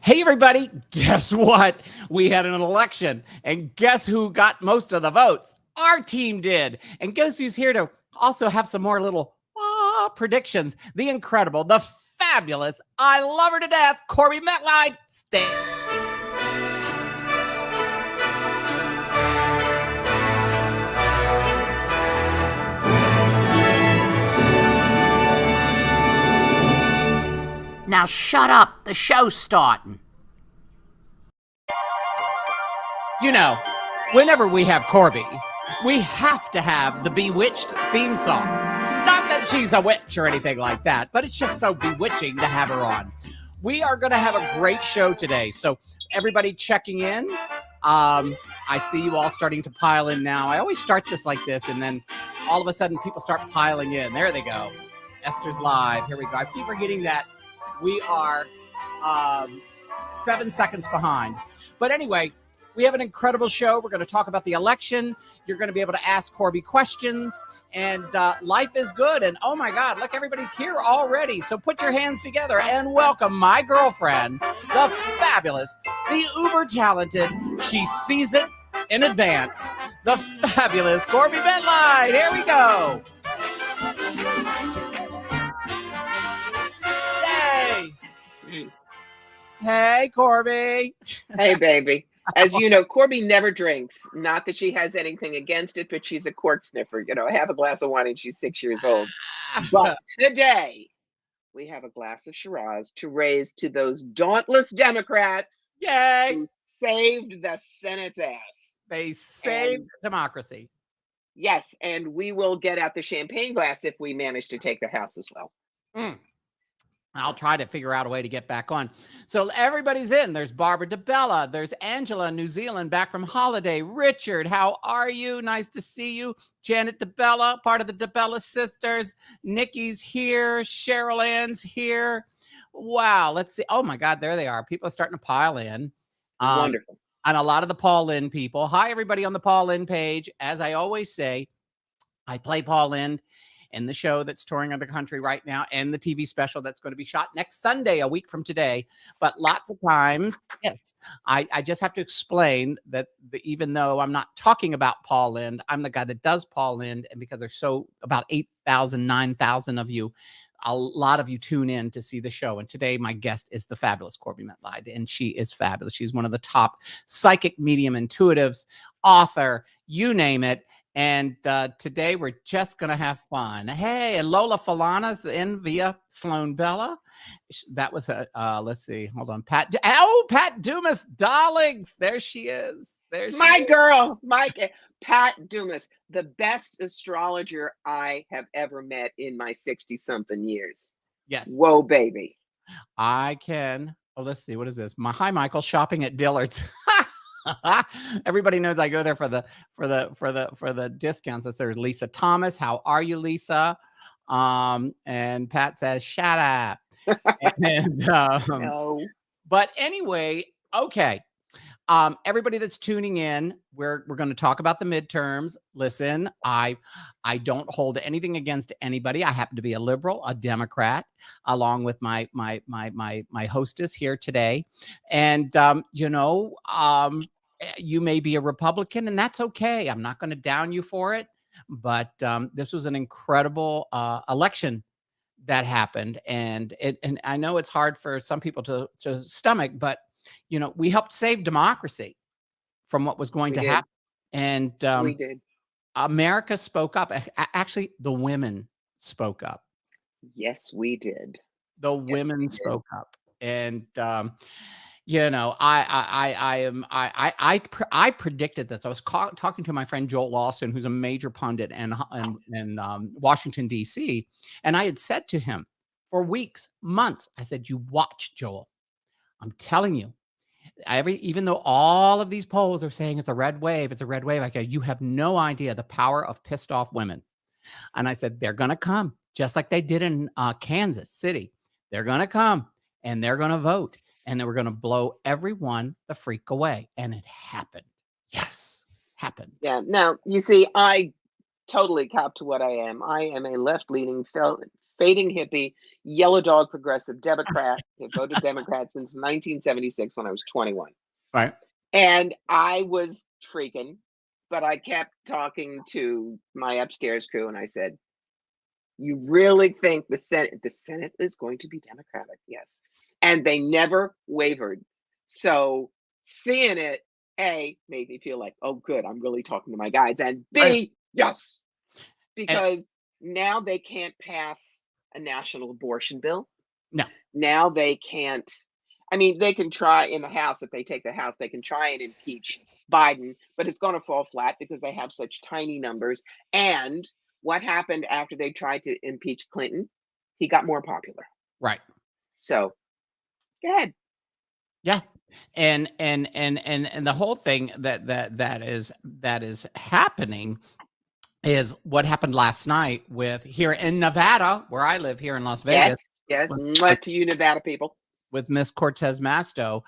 Hey, everybody, guess what? We had an election, and guess who got most of the votes? Our team did. And guess who's here to also have some more little predictions? The incredible, the fabulous, I love her to death, Corbie Mitleid. Stay. Now shut up. The show's starting. You know, whenever we have Corbie, we have to have the Bewitched theme song. Not that she's a witch or anything like that, but it's just so bewitching to have her on. We are going to have a great show today. So everybody checking in. I see you all starting to pile in now. I always start this like this, and then all of a sudden people start piling in. There they go. Esther's live. Here we go. I keep forgetting that we are 7 seconds behind. But anyway, we have an incredible show. We're going to talk about the election. You're going to be able to ask Corbie questions. And life is good. And oh my God, look, everybody's here already. So put your hands together and welcome my girlfriend, the fabulous, the uber talented, she sees it in advance, the fabulous Corbie Mitleid. Here we go. Yay. Hey, Corbie. Hey, baby. As you know, Corbie never drinks. Not that she has anything against it, but she's a cork sniffer. You know, have a glass of wine and she's 6 years old. But today, we have a glass of Shiraz to raise to those dauntless Democrats. Yay! Who saved the Senate's ass. They saved democracy. Yes, and we will get out the champagne glass if we manage to take the House as well. I'll try to figure out a way to get back on. So everybody's in. There's Barbara DeBella. There's Angela in New Zealand back from holiday. Richard, how are you? Nice to see you. Janet DeBella, part of the DeBella sisters. Nikki's here. Cheryl Ann's here. Wow. Let's see. Oh my God, there they are. People are starting to pile in. Wonderful. And a lot of the Paul Lynde people. Hi, everybody on the Paul Lynde page. As I always say, I play Paul Lynde in the show that's touring around the country right now, and the TV special that's going to be shot next Sunday, a week from today. But lots of times, yes, I just have to explain that even though I'm not talking about Paul Lynde, I'm the guy that does Paul Lynde, and because there's about 8,000, 9,000 of you, a lot of you tune in to see the show. And today, my guest is the fabulous Corbie Mitleid, and she is fabulous. She's one of the top psychic medium intuitives, author, you name it. And today we're just going to have fun. Hey, and Lola Falana's in via Sloan Bella. That was let's see. Hold on. Pat Dumas, darlings. There she is. My girl, Pat Dumas, the best astrologer I have ever met in my 60-something years. Yes. Whoa, baby. I can. Oh, let's see. What is this? Hi, Michael. Shopping at Dillard's. Everybody knows I go there for the discounts. That's there. Lisa Thomas, how are you, Lisa? And Pat says, "Shut up." No. But anyway, okay. Everybody that's tuning in, we're going to talk about the midterms. Listen, I don't hold anything against anybody. I happen to be a liberal, a Democrat, along with my hostess here today. And you may be a Republican, and that's okay. I'm not going to down you for it. But this was an incredible election that happened, and I know it's hard for some people to stomach, but we helped save democracy from what was going to happen. And we did. America spoke up. Actually, the women spoke up. Yes, we did. The women spoke up. And I predicted this. I was talking to my friend Joel Lawson, who's a major pundit in Washington, D.C. And I had said to him for weeks, months, I said, you watch, Joel. I'm telling you, even though all of these polls are saying it's a red wave, I go, you have no idea the power of pissed off women. And I said, they're going to come, just like they did in Kansas City. They're going to come and they're going to vote. And then we're going to blow everyone the freak away. And it happened. Yes, happened. Yeah. Now, you see, I totally cop to what I am. I am a left-leaning fading hippie, yellow dog progressive Democrat. I voted Democrat since 1976 when I was 21. Right. And I was freaking, but I kept talking to my upstairs crew and I said, you really think the Senate is going to be Democratic? Yes. And they never wavered. So seeing it, A, made me feel like, oh, good, I'm really talking to my guides. And B, Right. yes, And because now they can't pass a national abortion bill. no, Now they can't, I mean, they can try in the House, if they take the House, they can try and impeach Biden, but it's going to fall flat because they have such tiny numbers. And what happened after they tried to impeach Clinton? He got more popular. right. So, go ahead. Yeah. And the whole thing that is happening is what happened last night with here in Nevada, where I live here in Las Vegas. Yes, was- mwah to you, Nevada people. with Miss Cortez Masto,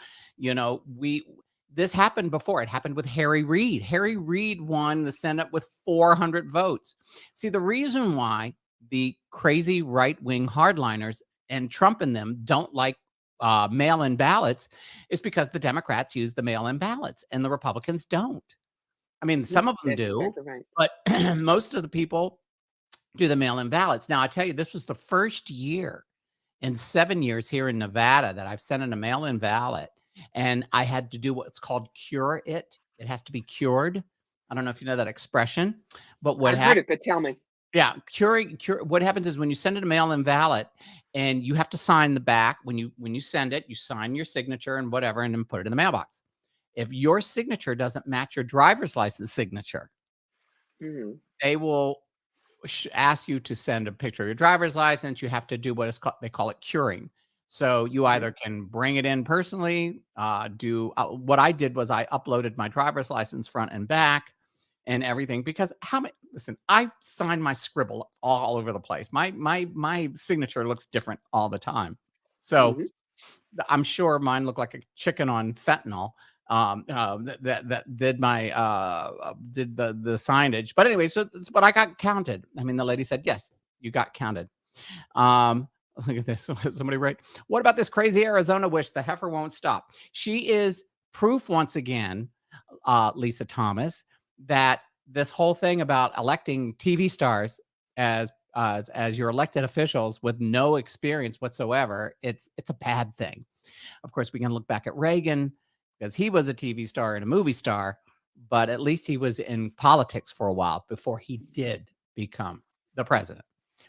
this happened before. It happened with Harry Reid. Harry Reid won the Senate with 400 votes. See, the reason why the crazy right-wing hardliners and Trump and them don't like mail-in ballots is because the Democrats use the mail-in ballots and the Republicans don't. I mean, some of them That's do, exactly right. but most of the people do the mail-in ballots. Now, I tell you, this was the first year in 7 years here in Nevada that I've sent in a mail-in ballot, and I had to do what's called cure it. It has to be cured. I don't know if you know that expression, but what I've heard it, but tell me. yeah, cure. What happens is when you send in a mail-in ballot, and you have to sign the back when you send it, you sign your signature and whatever, and then put it in the mailbox. If your signature doesn't match your driver's license signature, Mhm. they will ask you to send a picture of your driver's license. You have to do what is called, they call it curing. So you either can bring it in personally, what I did was I uploaded my driver's license front and back and everything, because listen, I sign my scribble all over the place. My signature looks different all the time. So I'm sure mine looked like a chicken on fentanyl. That did did the signage. But anyway, but I got counted. I mean, the lady said, yes, you got counted. Look at this. Somebody write, what about this crazy Arizona witch? The heifer won't stop. She is proof once again, Lisa Thomas, that this whole thing about electing TV stars as your elected officials with no experience whatsoever, it's a bad thing. Of course, we can look back at Reagan because he was a TV star and a movie star, but at least he was in politics for a while before he did become the president.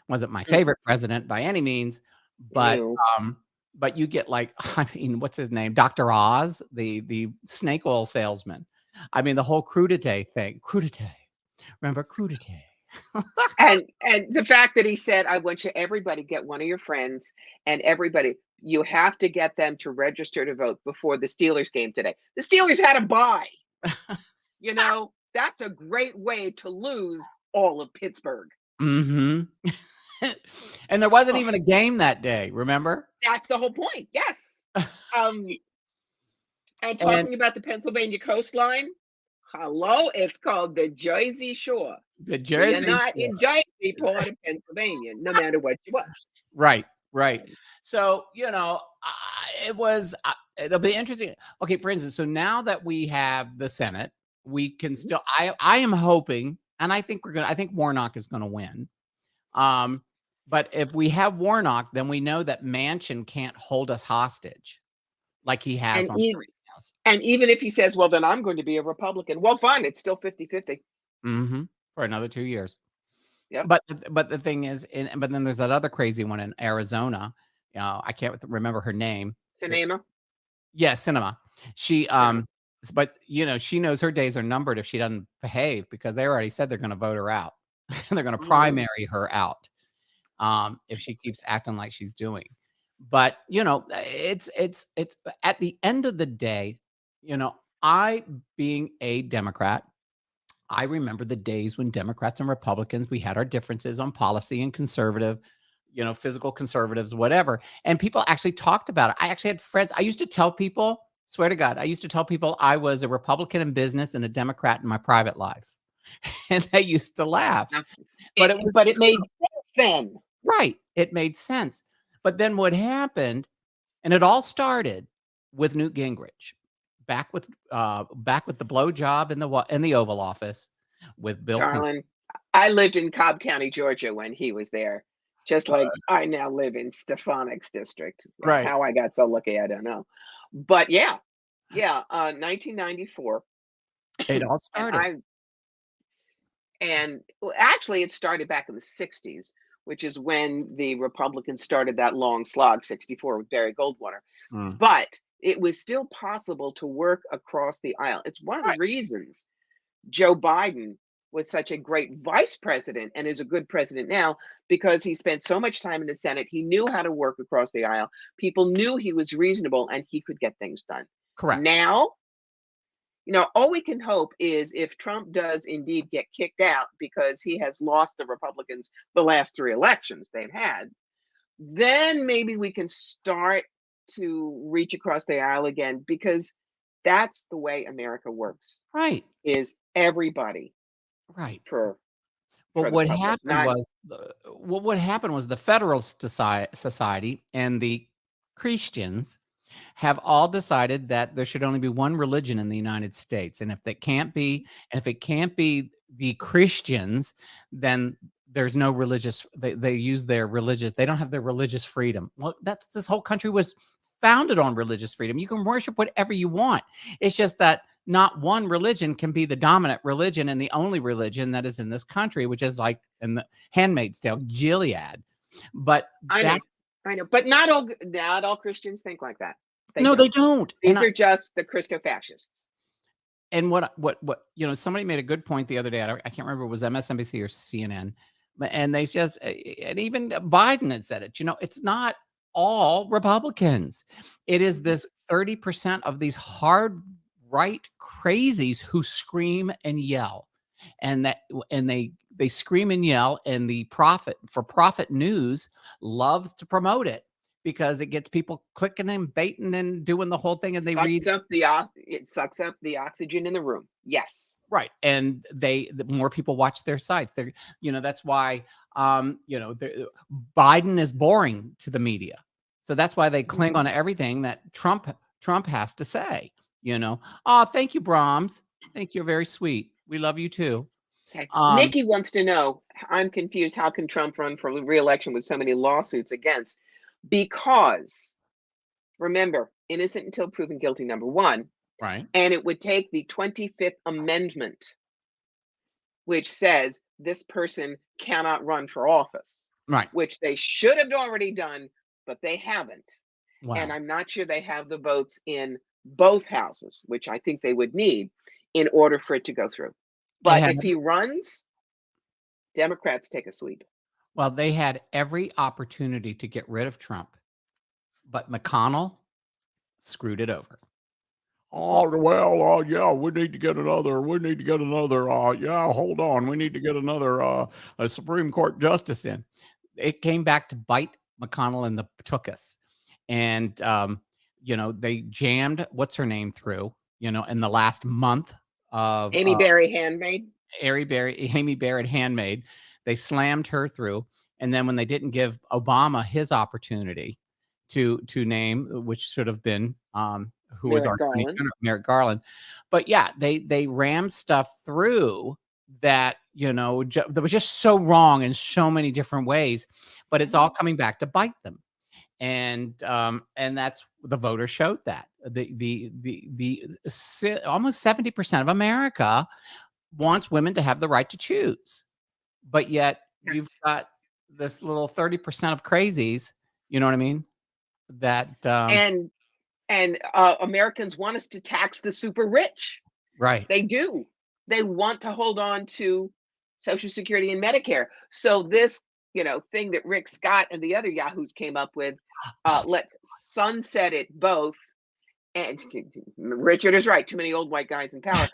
Wasn't my favorite president by any means, but but you get like, I mean, what's his name? Dr. Oz, the snake oil salesman. I mean, the whole crudité thing. Crudité. Remember crudité? and the fact that he said, I want you, everybody, get one of your friends, and everybody, you have to get them to register to vote before the Steelers game today. The Steelers had a bye. That's a great way to lose all of Pittsburgh. Mm-hmm. And there wasn't even a game that day, remember? That's the whole point. Yes. And talking about the Pennsylvania coastline, hello, it's called the Jersey Shore. The Jersey You're not Shore. in Jersey part of Pennsylvania, no matter what you are. Right. So, it'll be interesting. Okay, for instance, so now that we have the Senate, we can still, I am hoping, and I think Warnock is going to win. But if we have Warnock, then we know that Manchin can't hold us hostage like he has on everything else. And even if he says, well, then I'm going to be a Republican. Well, fine. It's still 50-50. For another 2 years. Yeah. But the thing is, but then there's that other crazy one in Arizona. I can't remember her name. Sinema. Yeah, Cinema. She but she knows her days are numbered if she doesn't behave, because they already said they're going to vote her out. They're going to primary her out if she keeps acting like she's doing. But it's at the end of the day, I, being a Democrat, I remember the days when Democrats and Republicans, we had our differences on policy and conservative, physical conservatives, whatever. And people actually talked about it. I actually had friends. I used to tell people, swear to God, I used to tell people I was a Republican in business and a Democrat in my private life. And they used to laugh. But it made sense then. Right. It made sense. But then what happened, and it all started with Newt Gingrich, back with the blowjob in the Oval Office with Bill Clinton. Darling, I lived in Cobb County, Georgia when he was there, just like I now live in Stefanik's district. Right. How I got so lucky, I don't know. But yeah, 1994, It all and started. actually it started back in the 60s, which is when the Republicans started that long slog, 64 with Barry Goldwater. Mm. But it was still possible to work across the aisle. It's one of the Right. reasons Joe Biden was such a great vice president and is a good president now, because he spent so much time in the Senate. He knew how to work across the aisle. People knew he was reasonable and he could get things done. Correct. Now, all we can hope is if Trump does indeed get kicked out because he has lost the Republicans the last 3 elections they've had, then maybe we can start to reach across the aisle again, because that's the way America works, Right. is everybody Right. for But the what public, happened not was what happened was the Federalist Society and the Christians have all decided that there should only be one religion in the United States, and if it can't be the Christians, then there's no religious. They use their religious. They don't have their religious freedom. Well, this whole country was founded on religious freedom. You can worship whatever you want. It's just that not one religion can be the dominant religion and the only religion that is in this country, which is like in the Handmaid's Tale, Gilead. But I know, I know, but not all Christians think like that. they don't. These are just the Christo-fascists. And what somebody made a good point the other day. I can't remember if it was MSNBC or CNN, and they just, and even Biden had said it. It's not all Republicans. It is this 30% of these hard right crazies who scream and yell, and they scream and yell, and the profit news loves to promote it because it gets people clicking and baiting and doing the whole thing, and it sucks up the oxygen in the room. Yes. Right. And the more people watch their sites. That's why Biden is boring to the media. So that's why they cling on to everything that Trump has to say. Oh, thank you, Brahms. Thank you. Very sweet. We love you too. Okay. Nikki wants to know, I'm confused. How can Trump run for re-election with so many lawsuits against? Because remember, innocent until proven guilty, number one. Right. And it would take the 25th Amendment, which says this person cannot run for office. Right. Which they should have already done, but they haven't. Wow. And I'm not sure they have the votes in both houses, which I think they would need in order for it to go through. But if he runs, Democrats take a sweep. Well, they had every opportunity to get rid of Trump, but McConnell screwed it over. Oh, well, yeah, we need to get another, yeah, hold on. We need to get another a Supreme Court justice in. It came back to bite McConnell in the tuchus. And, they jammed, what's her name through, in the last month of Amy Barrett Handmaid. Amy Barrett Handmaid. They slammed her through. And then when they didn't give Obama his opportunity to name, which should have been, who was our Merrick Garland. But yeah, they rammed stuff through that, that was just so wrong in so many different ways, but it's all coming back to bite them. And that's, the voters showed that almost 70% of America wants women to have the right to choose, but yet you've got this little 30% of crazies, you know what I mean? That and Americans want us to tax the super rich. Right. They do. They want to hold on to Social Security and Medicare. So this, thing that Rick Scott and the other yahoos came up with, let's sunset it both. And Richard is right. Too many old white guys in power.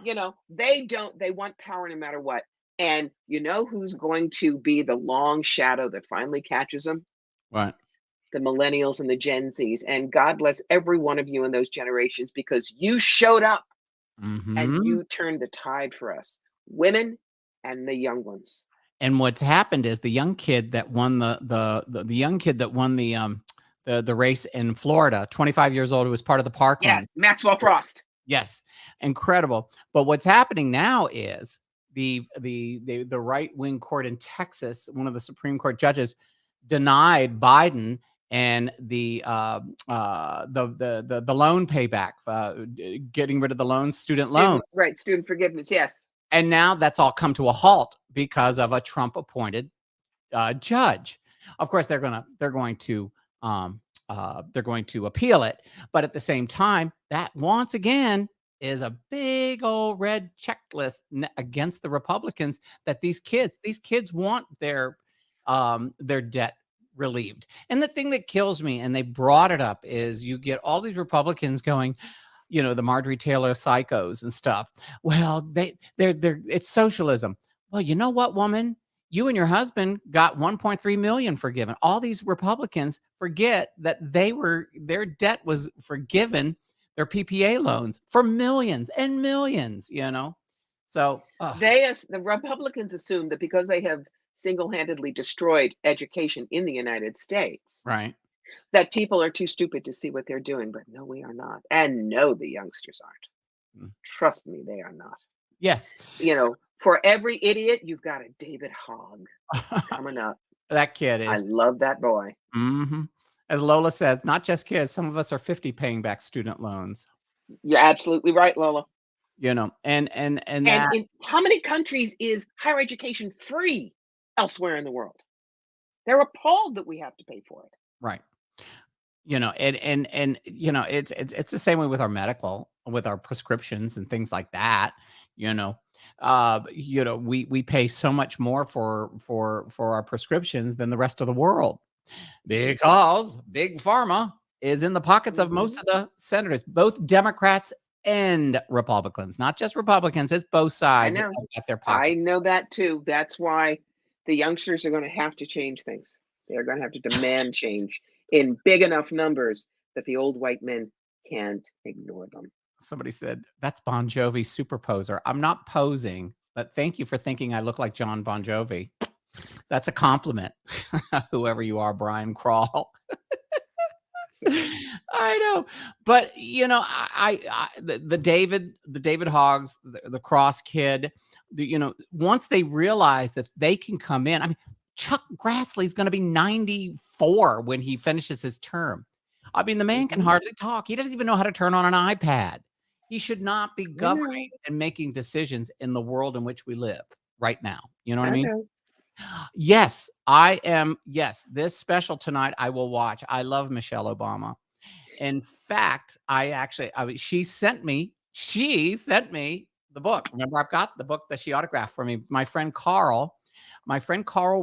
They want power no matter what. And who's going to be the long shadow that finally catches them? Right. The millennials and the Gen Zs. And God bless every one of you in those generations, because you showed up and you turned the tide for us, women and the young ones. And what's happened is the young kid that won the race in Florida, 25 years old, who was part of the Parkland. Yes, Maxwell Frost. Yes, incredible. But what's happening now is the right-wing court in Texas, one of the Supreme Court judges, denied Biden and the loan payback, getting rid of the loans, student loans. Right, student forgiveness, yes. And now that's all come to a halt because of a Trump-appointed judge. Of course, they're going to appeal it, but at the same time, that once again is a big old red checklist against the Republicans that these kids want their debt relieved. And the thing that kills me, and they brought it up, is you get all these Republicans going, the Marjorie Taylor psychos and stuff. Well, it's socialism. Well, you know what, woman? You and your husband got 1.3 million forgiven. All these Republicans forget that their debt was forgiven, their PPA loans, for millions and millions, So the Republicans assume that because they have single-handedly destroyed education in the United States, right, that people are too stupid to see what they're doing. But no, we are not. And no, the youngsters aren't. Trust me, they are not. Yes. For every idiot, you've got a David Hogg coming up. That kid is. I love that boy. Mm-hmm. As Lola says, not just kids. Some of us are 50 paying back student loans. You're absolutely right, Lola. And in how many countries is higher education free elsewhere in the world? They're appalled that we have to pay for it. Right. It's the same way with our medical, with our prescriptions and things like that. We pay so much more for our prescriptions than the rest of the world because big pharma is in the pockets of most of the senators, both Democrats and Republicans, not just Republicans. It's both sides. I know. At their pockets. I know that too. That's why the youngsters are going to have to change things. They're going to have to demand change in big enough numbers that the old white men can't ignore them. Somebody said, that's Bon Jovi's super poser. I'm not posing, but thank you for thinking I look like John Bon Jovi. That's a compliment. Whoever you are, Brian Crawl. I know, but the David Hoggs, the Cross kid, once they realize that they can come in, I mean, Chuck Grassley's going to be 94 when he finishes his term. I mean, the man can hardly talk. He doesn't even know how to turn on an iPad. He should not be governing and making decisions in the world in which we live right now. You know what I mean? Yes, I am. Yes, this special tonight I will watch. I love Michelle Obama. In fact, she sent me the book. Remember, I've got the book that she autographed for me. My friend Carl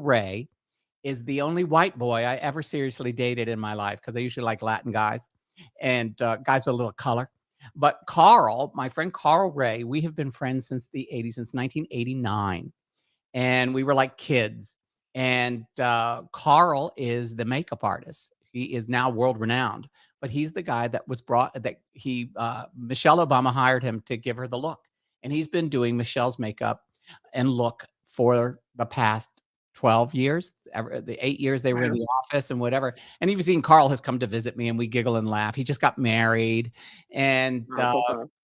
Ray is the only white boy I ever seriously dated in my life, because I usually like Latin guys and guys with a little color. But my friend Carl Ray, we have been friends since the 80s, since 1989. And we were like kids. And Carl is the makeup artist. He is now world renowned, but he's the guy that was Michelle Obama hired him to give her the look. And he's been doing Michelle's makeup and look for the past 12 years, the 8 years they were in the office and whatever. And you've seen Carl has come to visit me and we giggle and laugh. He just got married and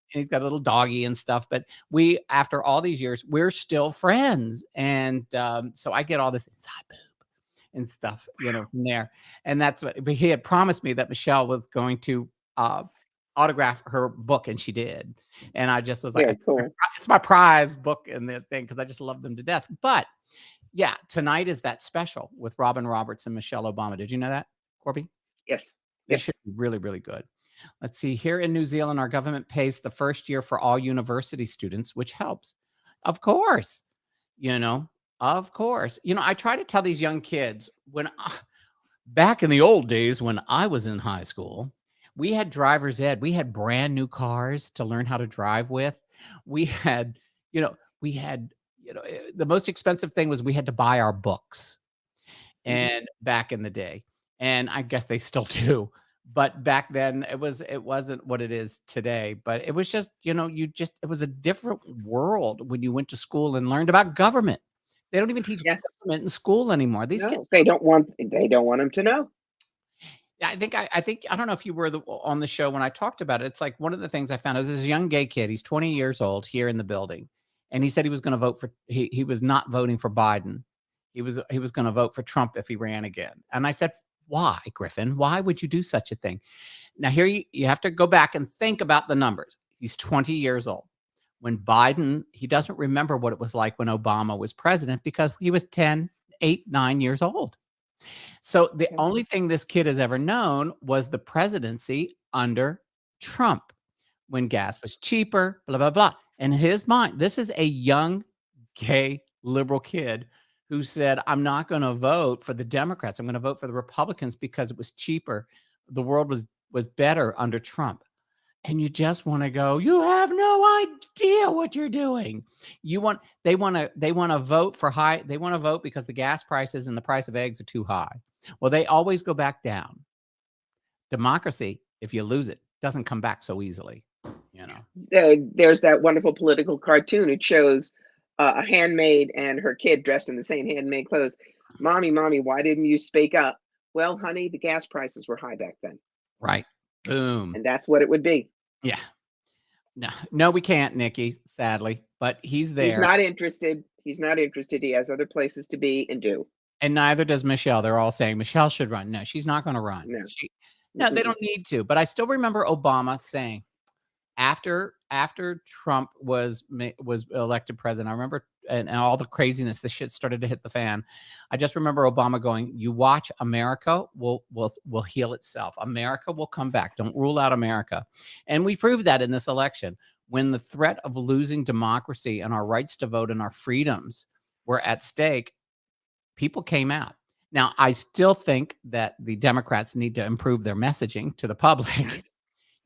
he's got a little doggy and stuff. But after all these years, we're still friends. And so I get all this inside boob and stuff, from there. And but he had promised me that Michelle was going to autograph her book, and she did. And I just was like, cool. It's my prize book and the thing, because I just love them to death. But yeah, tonight is that special with Robin Roberts and Michelle Obama. Did you know that, Corbie? Yes. It should be really, really good. Let's see. Here in New Zealand, our government pays the first year for all university students, which helps. Of course. Of course. I try to tell these young kids, back in the old days when I was in high school, we had driver's ed. We had brand new cars to learn how to drive with. We had, the most expensive thing was we had to buy our books. And back in the day, and I guess they still do, but back then it wasn't what it is today. But it was just, it was a different world when you went to school and learned about government. They don't even teach Yes. government in school anymore. These No, kids. they don't want them to know. I don't know if you were on the show when I talked about it. It's like one of the things I found is this young gay kid. He's 20 years old here in the building, and he said he was going to vote for. He was not voting for Biden. He was going to vote for Trump if he ran again. And I said, why, Griffin? Why would you do such a thing? Now here you have to go back and think about the numbers. He's 20 years old. When Biden, he doesn't remember what it was like when Obama was president because he was 10, 8, 9 years old. So the Yeah. only thing this kid has ever known was the presidency under Trump when gas was cheaper, blah, blah, blah. In his mind, this is a young, gay, liberal kid who said, I'm not going to vote for the Democrats. I'm going to vote for the Republicans because it was cheaper. The world was better under Trump. And you just want to go, you have no idea what you're doing. They want to vote for high. They want to vote because the gas prices and the price of eggs are too high. Well, they always go back down. Democracy, if you lose it, doesn't come back so easily. There's that wonderful political cartoon. It shows a handmaid and her kid dressed in the same handmaid clothes. Mommy, why didn't you speak up? Well, honey, the gas prices were high back then. Right. Boom. And that's what it would be. Yeah. No, we can't, Nikki, sadly, but he's there. He's not interested. He has other places to be and do. And neither does Michelle. They're all saying Michelle should run. No, she's not going to run. No. They don't need to. But I still remember Obama saying after Trump was elected president, I remember and all the craziness, the shit started to hit the fan. I just remember Obama going, you watch, America will heal itself. America will come back. Don't rule out America. And we proved that in this election. When the threat of losing democracy and our rights to vote and our freedoms were at stake, people came out. Now, I still think that the Democrats need to improve their messaging to the public.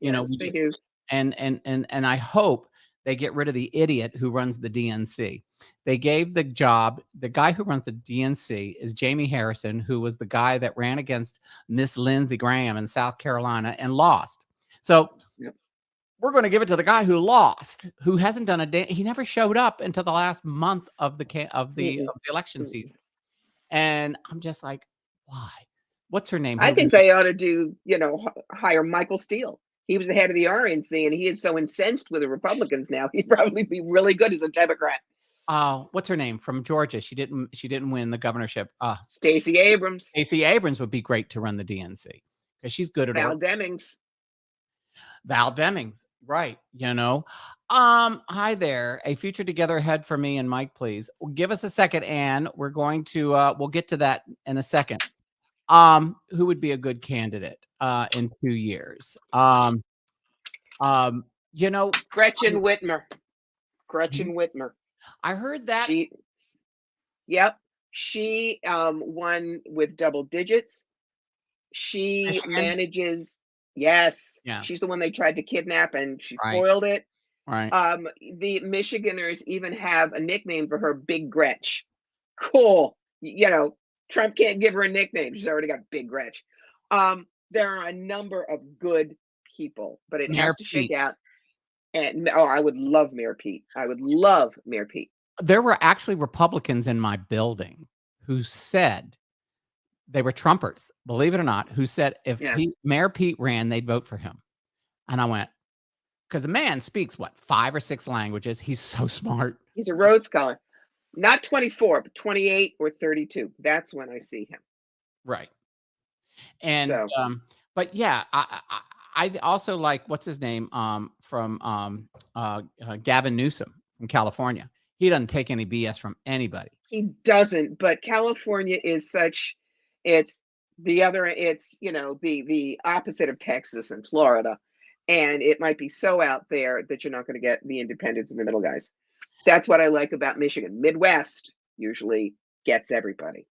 They do. And I hope they get rid of the idiot who runs the DNC. They gave the job, the guy who runs the DNC is Jamie Harrison, who was the guy that ran against Miss Lindsey Graham in South Carolina and lost. So we're going to give it to the guy who lost, who hasn't done a day. He never showed up until the last month of the election season. And I'm just like, why? What's her name? I think they ought to do, hire Michael Steele. He was the head of the RNC, and he is so incensed with the Republicans now. He'd probably be really good as a Democrat. Oh, what's her name from Georgia? She didn't win the governorship. Stacey Abrams. Stacey Abrams would be great to run the DNC because she's good at Val Demings. Val Demings, right? Hi there. A future together ahead for me and Mike, please. Give us a second, Ann. We're going to we'll get to that in a second. Who would be a good candidate in 2 years? Gretchen Whitmer. Gretchen Whitmer. I heard that. She won with double digits. She Michigan? manages. Yes. Yeah. She's the one they tried to kidnap and she Right. foiled it. Right. The Michiganders even have a nickname for her, Big Gretch. Cool. Trump can't give her a nickname. She's already got Big Gretch. There are a number of good people, but it Mayor has to shake Pete. out. And I would love Mayor Pete. I would love Mayor Pete. There were actually Republicans in my building who said they were Trumpers, believe it or not, who said if Mayor Pete ran, they'd vote for him. And I went, because the man speaks, 5 or 6 languages. He's so smart. He's a Rhodes Scholar. Not 24, but 28 or 32. That's when I see him. Right. And, but yeah, I also like, what's his name, from Gavin Newsom from California. He doesn't take any BS from anybody. He doesn't, but California is it's the opposite of Texas and Florida. And it might be so out there that you're not going to get the independents and the middle guys. That's what I like about Michigan. Midwest usually gets everybody.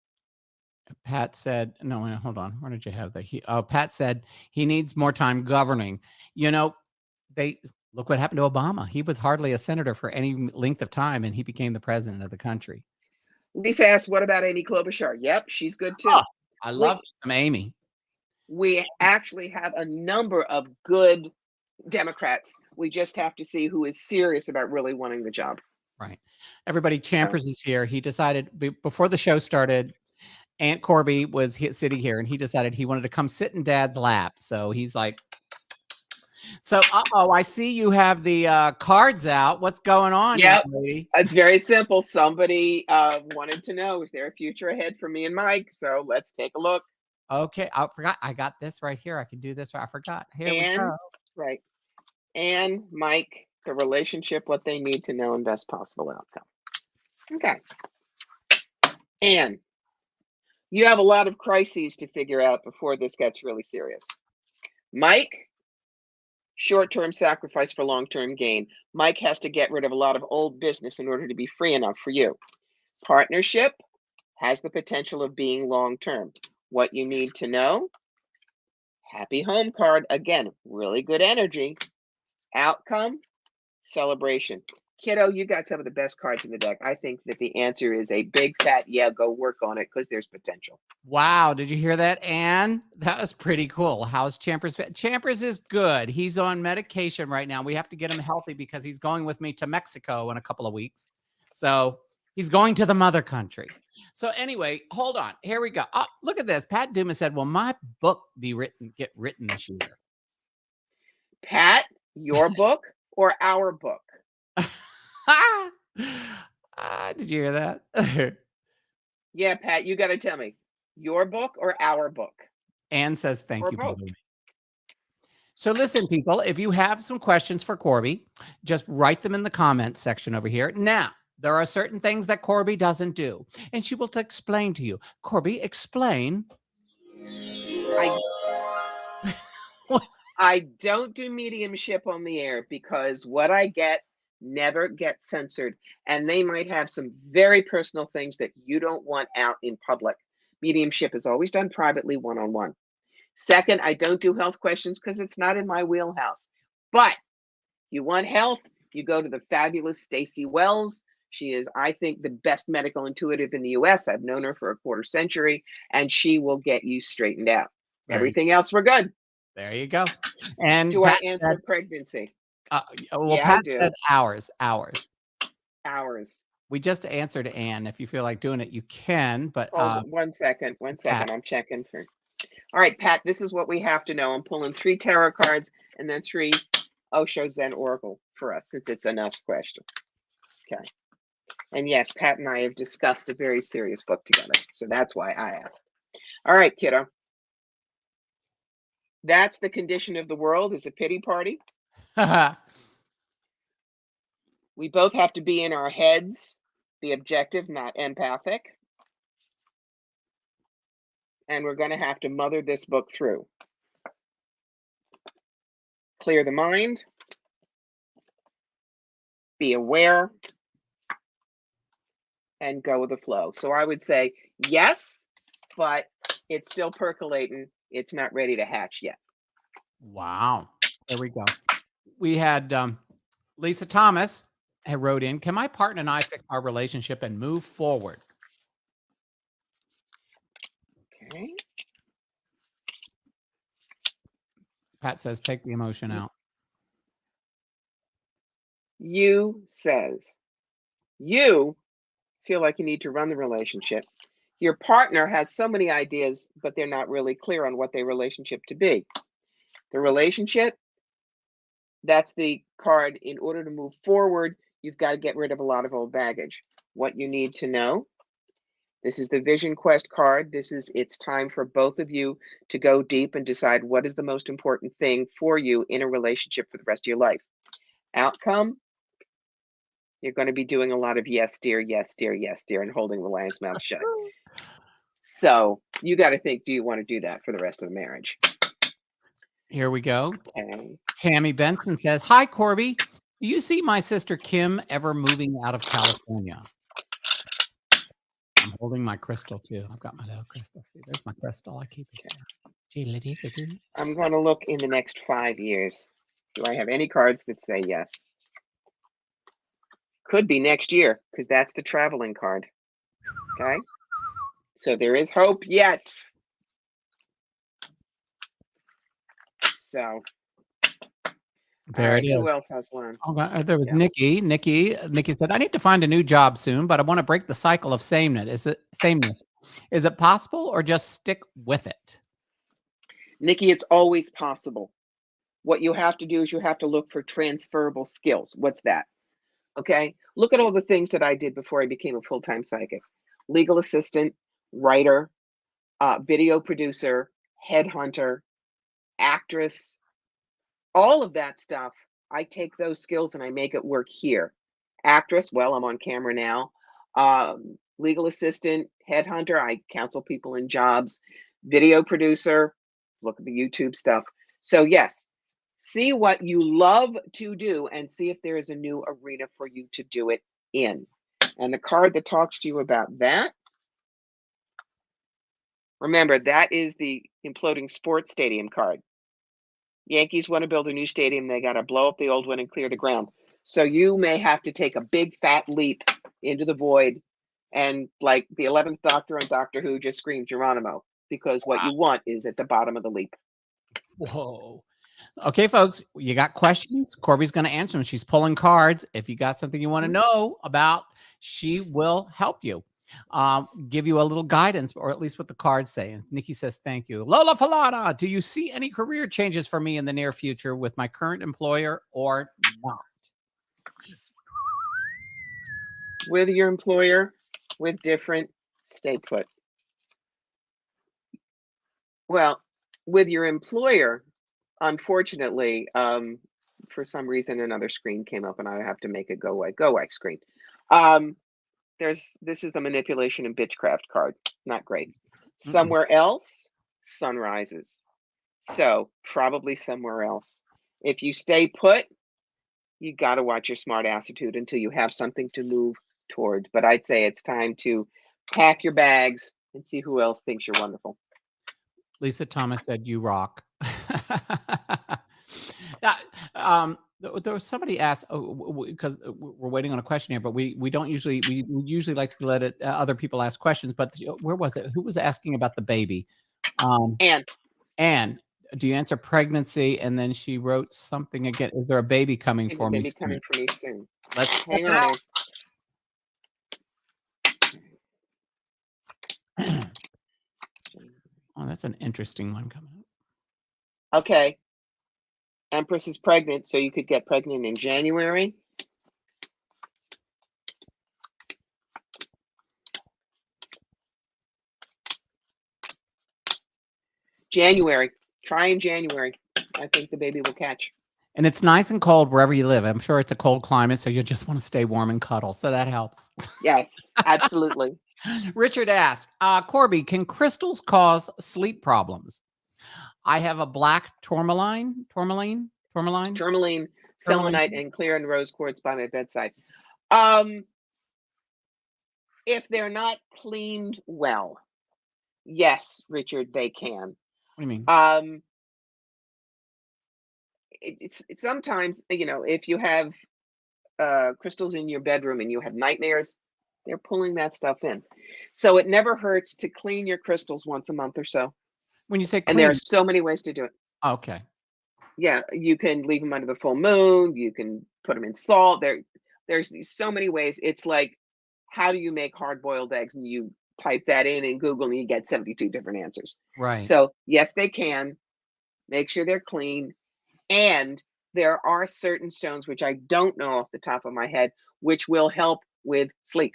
Pat said, no, hold on. Where did you have that? Pat said he needs more time governing. Look what happened to Obama. He was hardly a senator for any length of time, and he became the president of the country. Lisa asked, what about Amy Klobuchar? Yep, she's good too. Oh, I love Amy. We actually have a number of good Democrats. We just have to see who is serious about really wanting the job. Right. Everybody, Champers is here. He decided before the show started, Aunt Corbie was sitting here, and he decided he wanted to come sit in Dad's lap. So he's like, so, I see you have the cards out. What's going on, young Yep. lady? It's very simple. Somebody wanted to know, is there a future ahead for me and Mike? So let's take a look. Okay, I forgot. I got this right here. I can do this. I forgot. Here we And, go. right. And Mike, the relationship, what they need to know, and best possible outcome. Okay. And you have a lot of crises to figure out before this gets really serious. Mike, short-term sacrifice for long-term gain. Mike has to get rid of a lot of old business in order to be free enough for you. Partnership has the potential of being long-term. What you need to know, happy home card. Again, really good energy. Outcome, celebration. Kiddo, you got some of the best cards in the deck. I think that the answer is a big fat yeah, go work on it because there's potential. Wow, did you hear that, Anne? That was pretty cool. How's Champers? Champers is good. He's on medication right now. We have to get him healthy because he's going with me to Mexico in a couple of weeks. So he's going to the mother country. So anyway, hold on. Here we go. Oh, look at this. Pat Dumas said, will my book get written this year? Pat, your book or our book? Did you hear that? Yeah, Pat, you got to tell me, your book or our book? Anne says, thank Or you, both. brother. So listen, people, if you have some questions for Corbie, just write them in the comments section over here. Now, there are certain things that Corbie doesn't do, and she will explain to you. Corbie, explain. I don't do mediumship on the air because what I get never gets censored, and they might have some very personal things that you don't want out in public. Mediumship is always done privately, one-on-one. Second, I don't do health questions because it's not in my wheelhouse. But you want health, you go to the fabulous Stacey Wells. She is, I think, the best medical intuitive in the US. I've known her for a quarter century, and she will get you straightened out. Everything else, we're good. There you go. And Do Pat I answer pregnancy? well, Yeah, Pat I do. said hours. Hours. We just answered Anne. If you feel like doing it, you can. But Hold 1 second. 1 second. Pat. I'm checking for. All right, Pat, this is what we have to know. I'm pulling 3 tarot cards and then 3 Osho Zen Oracle for us, since it's an us question. Okay. And yes, Pat and I have discussed a very serious book together. So that's why I asked. All right, kiddo. That's the condition of the world, is a pity party. We both have to be in our heads, be objective, not empathic. And we're going to have to mother this book through. Clear the mind. Be aware. And go with the flow. So I would say yes, but it's still percolating. It's not ready to hatch yet. Wow. There we go. We had Lisa Thomas had wrote in, can my partner and I fix our relationship and move forward? Okay. Pat says, take the emotion out. You says, you feel like you need to run the relationship. Your partner has so many ideas, but they're not really clear on what their relationship to be. The relationship, that's the card. In order to move forward, you've got to get rid of a lot of old baggage. What you need to know, this is the Vision Quest card. It's time for both of you to go deep and decide what is the most important thing for you in a relationship for the rest of your life. Outcome, you're going to be doing a lot of yes, dear, yes, dear, yes, dear, and holding the lion's mouth shut. So you got to think, do you want to do that for the rest of the marriage? Here we go. Okay. Tammy Benson says, hi, Corbie. Do you see my sister Kim ever moving out of California? I'm holding my crystal too. I've got my little crystal. See, there's my crystal. I keep it here. I'm going to look in the next 5 years. Do I have any cards that say yes? Could be next year, because that's the traveling card. Okay. So there is hope yet. So All There it right. Who is. else has one? Oh, there was Yeah. Nikki. Nikki said, "I need to find a new job soon, but I want to break the cycle of sameness. Sameness? Is it possible, or just stick with it?" Nikki, it's always possible. What you have to do is you have to look for transferable skills. What's that? Okay. Look at all the things that I did before I became a full-time psychic: legal assistant, writer, video producer, headhunter, actress, all of that stuff. I take those skills and I make it work here. Actress, well, I'm on camera now. Legal assistant, headhunter, I counsel people in jobs. Video producer, look at the YouTube stuff. So, yes, see what you love to do and see if there is a new arena for you to do it in. And the card that talks to you about that, remember, that is the imploding sports stadium card. Yankees want to build a new stadium. They got to blow up the old one and clear the ground. So you may have to take a big fat leap into the void, and like the 11th Doctor on Doctor Who just screamed Geronimo, because what you want is at the bottom of the leap. Whoa. Okay, folks, you got questions? Corbie's going to answer them. She's pulling cards. If you got something you want to know about, she will help you. Give you a little guidance, or at least what the cards say. And Nikki says, "Thank you." Lola Falana, do you see any career changes for me in the near future with my current employer or not? With your employer, with different, stay put. Well, with your employer, unfortunately, for some reason, another screen came up and I have to make it go away screen. This is the manipulation and bitchcraft card. Not great. Somewhere else, sunrises. So probably somewhere else. If you stay put, you got to watch your smart attitude until you have something to move towards. But I'd say it's time to pack your bags and see who else thinks you're wonderful. Lisa Thomas said, "You rock." There was somebody asked, because we're waiting on a question here, but we don't usually, we usually like to let other people ask questions. But where was it? Who was asking about the baby? Anne, do you answer pregnancy? And then she wrote something again. Is there a baby coming for me soon? Let's hang on. Oh, that's an interesting one coming up. Okay. Empress is pregnant, so you could get pregnant in January. Try in January. I think the baby will catch. And it's nice and cold wherever you live. I'm sure it's a cold climate, so you just want to stay warm and cuddle. So that helps. Yes, absolutely. Richard asks, Corbie, can crystals cause sleep problems? I have a black tourmaline, selenite, and clear and rose quartz by my bedside. If they're not cleaned well, yes, Richard, they can. What do you mean? It's sometimes, if you have crystals in your bedroom and you have nightmares, they're pulling that stuff in. So it never hurts to clean your crystals once a month or so. When you say clean, and there are so many ways to do it. Okay. Yeah, you can leave them under the full moon. You can put them in salt. There's so many ways. It's like, how do you make hard-boiled eggs? And you type that in Google and you get 72 different answers. Right. So yes, they can. Make sure they're clean. And there are certain stones, which I don't know off the top of my head, which will help with sleep.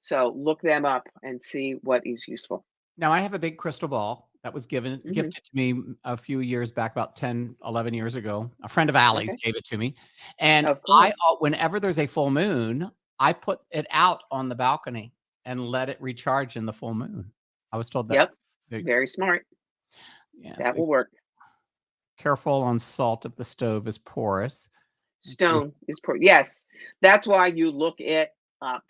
So look them up and see what is useful. Now, I have a big crystal ball that was gifted to me a few years back, about 10, 11 years ago. A friend of Allie's gave it to me. And whenever there's a full moon, I put it out on the balcony and let it recharge in the full moon. I was told that. Yep. Very smart. Yes, that will work. Careful on salt if the stove is porous. Stone is porous. Yes. That's why you look it up.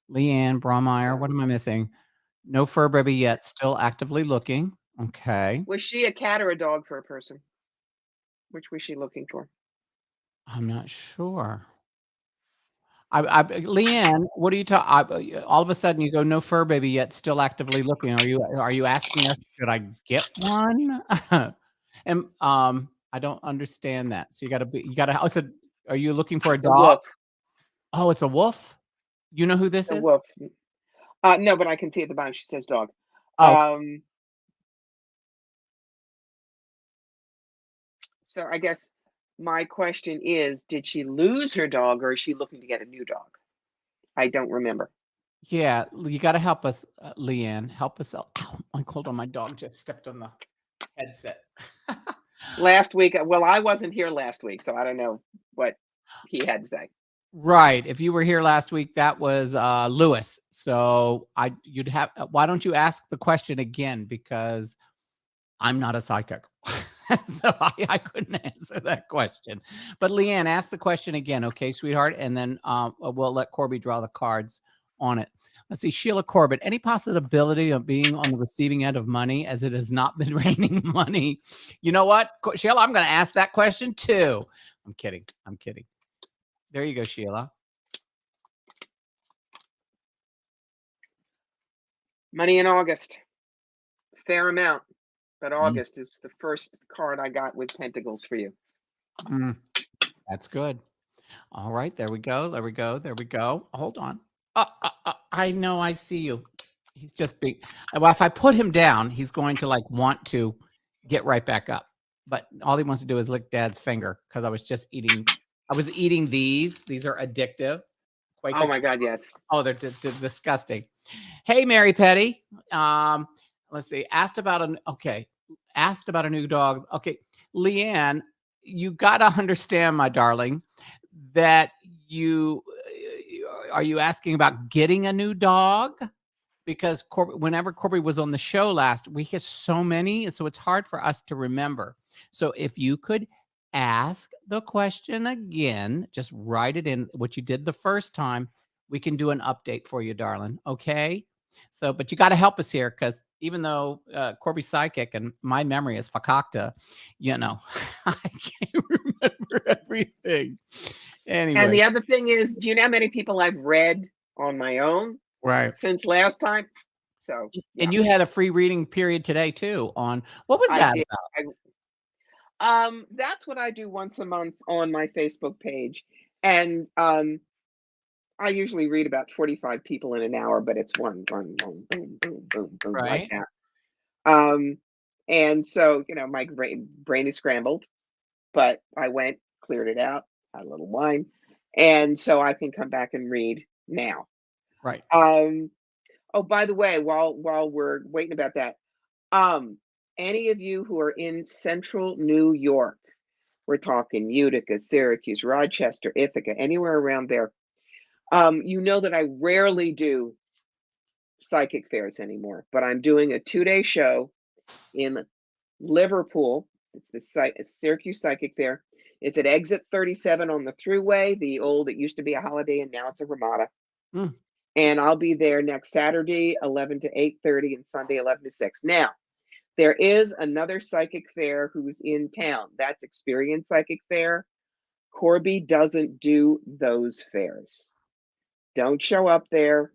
Leanne Brahmeyer, what am I missing? No fur baby yet, still actively looking. Okay. Was she a cat or a dog for a person? Which was she looking for? I'm not sure. Leanne, what are you talking? All of a sudden you go, no fur baby yet, still actively looking. Are you asking us, should I get one? And I don't understand that. So you gotta. Oh, are you looking for a It's a dog? wolf. Oh, it's a wolf. You know who this A is? wolf. No, but I can see at the bottom she says dog. Oh, Um, so I guess my question is, did she lose her dog or is she looking to get a new dog? I don't remember. yeah. You got to help us, Leanne. Help us out. Ow, hold on. My dog just stepped on the headset. Last week, well, I wasn't here last week, so I don't know what he had to say. Right. If you were here last week, that was Lewis. So you'd have. Why don't you ask the question again? Because I'm not a psychic, so I couldn't answer that question. But Leanne, ask the question again, okay, sweetheart, and then we'll let Corbie draw the cards on it. Let's see, Sheila Corbett. Any possibility of being on the receiving end of money, as it has not been raining money? You know what, Sheila? I'm going to ask that question too. I'm kidding. I'm kidding. There you go, Sheila. Money in August, fair amount, but Mm, August is the first card I got with pentacles for you. that's good. All right, there we go. There we go. There we go. Hold on. I know. I see you. He's just big. Well, if I put him down, he's going to like want to get right back up. But all he wants to do is lick Dad's finger because I was just eating. I was eating these. These are addictive. Oh my God, yes. Oh, they're disgusting. Hey, Mary Petty. Let's see. Asked about a new dog. Okay, Leanne, you got to understand, my darling, that are you asking about getting a new dog? Because whenever Corbie was on the show last, we get so many, so it's hard for us to remember. So if you could ask the question again, just write it in what you did the first time, we can do an update for you, darling. Okay. So, but you got to help us here because even though Corbie's psychic and my memory is fakakta, I can't remember everything. Anyway. And the other thing is, do you know how many people I've read on my own Right. since last time? So, yeah. And you had a free reading period today too on what was I that did. about? That's what I do once a month on my Facebook page. And I usually read about 45 people in an hour, but it's one, boom, boom, boom, boom, boom, like Right. that. And so, my brain is scrambled, but I went, cleared it out, had a little wine, and so I can come back and read now. Right. Oh, by the way, while we're waiting about that, any of you who are in central New York, we're talking Utica, Syracuse, Rochester, Ithaca, anywhere around there, you know that I rarely do psychic fairs anymore, but I'm doing a 2-day show in Liverpool. It's the Syracuse Psychic Fair. It's at exit 37 on the thruway. It used to be a Holiday Inn, now it's a Ramada. Mm. And I'll be there next Saturday, 11 to 8:30, and Sunday, 11 to 6. Now, there is another psychic fair who's in town. That's Experience Psychic Fair. Corbie doesn't do those fairs. Don't show up there.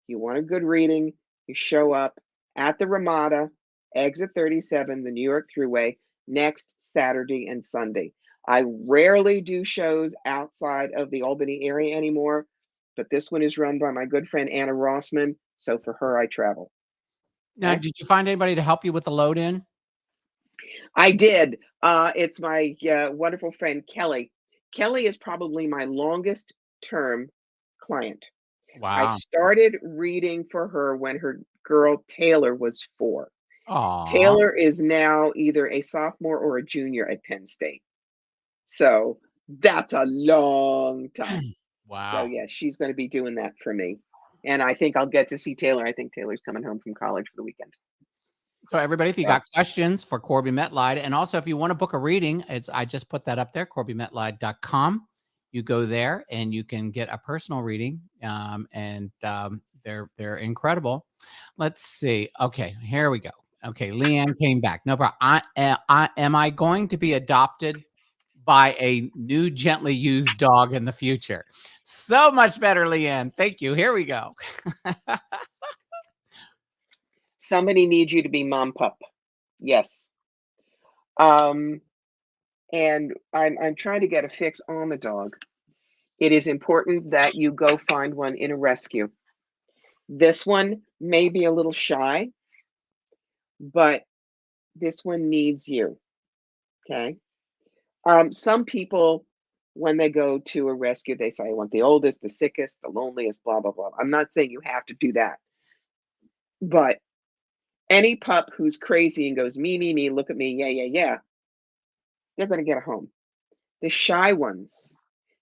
You want a good reading, you show up at the Ramada, exit 37, the New York Thruway, next Saturday and Sunday. I rarely do shows outside of the Albany area anymore, but this one is run by my good friend Anna Rossman, so for her I travel. Now, Okay? did you find anybody to help you with the load in? I did. It's my wonderful friend Kelly. Kelly is probably my longest term client. I Wow. started reading for her when her girl Taylor was 4. Aw. Taylor is now either a sophomore or a junior at Penn State. So that's a long time. So Wow. yes, she's going to be doing that for me. And I think I'll get to see Taylor. I think Taylor's coming home from college for the weekend. So everybody, if you So, got questions for Corbie Mitleid, and also if you want to book a reading, I just put that up there, CorbieMitleid.com. You go there and you can get a personal reading, and they're incredible. Let's see. Okay, here we go. Okay, Leanne came back. No problem. Am I going to be adopted by a new gently used dog in the future? So much better, Leanne. Thank you. Here we go. somebody needs you to be mom pup. Yes. And and I'm trying to get a fix on the dog. It is important that you go find one in a rescue. This one may be a little shy, but this one needs you. Okay. Some people, when they go to a rescue, they say, I want the oldest, the sickest, the loneliest, blah, blah, blah. I'm not saying you have to do that. But any pup who's crazy and goes, me, look at me, yeah, they're going to get a home. The shy ones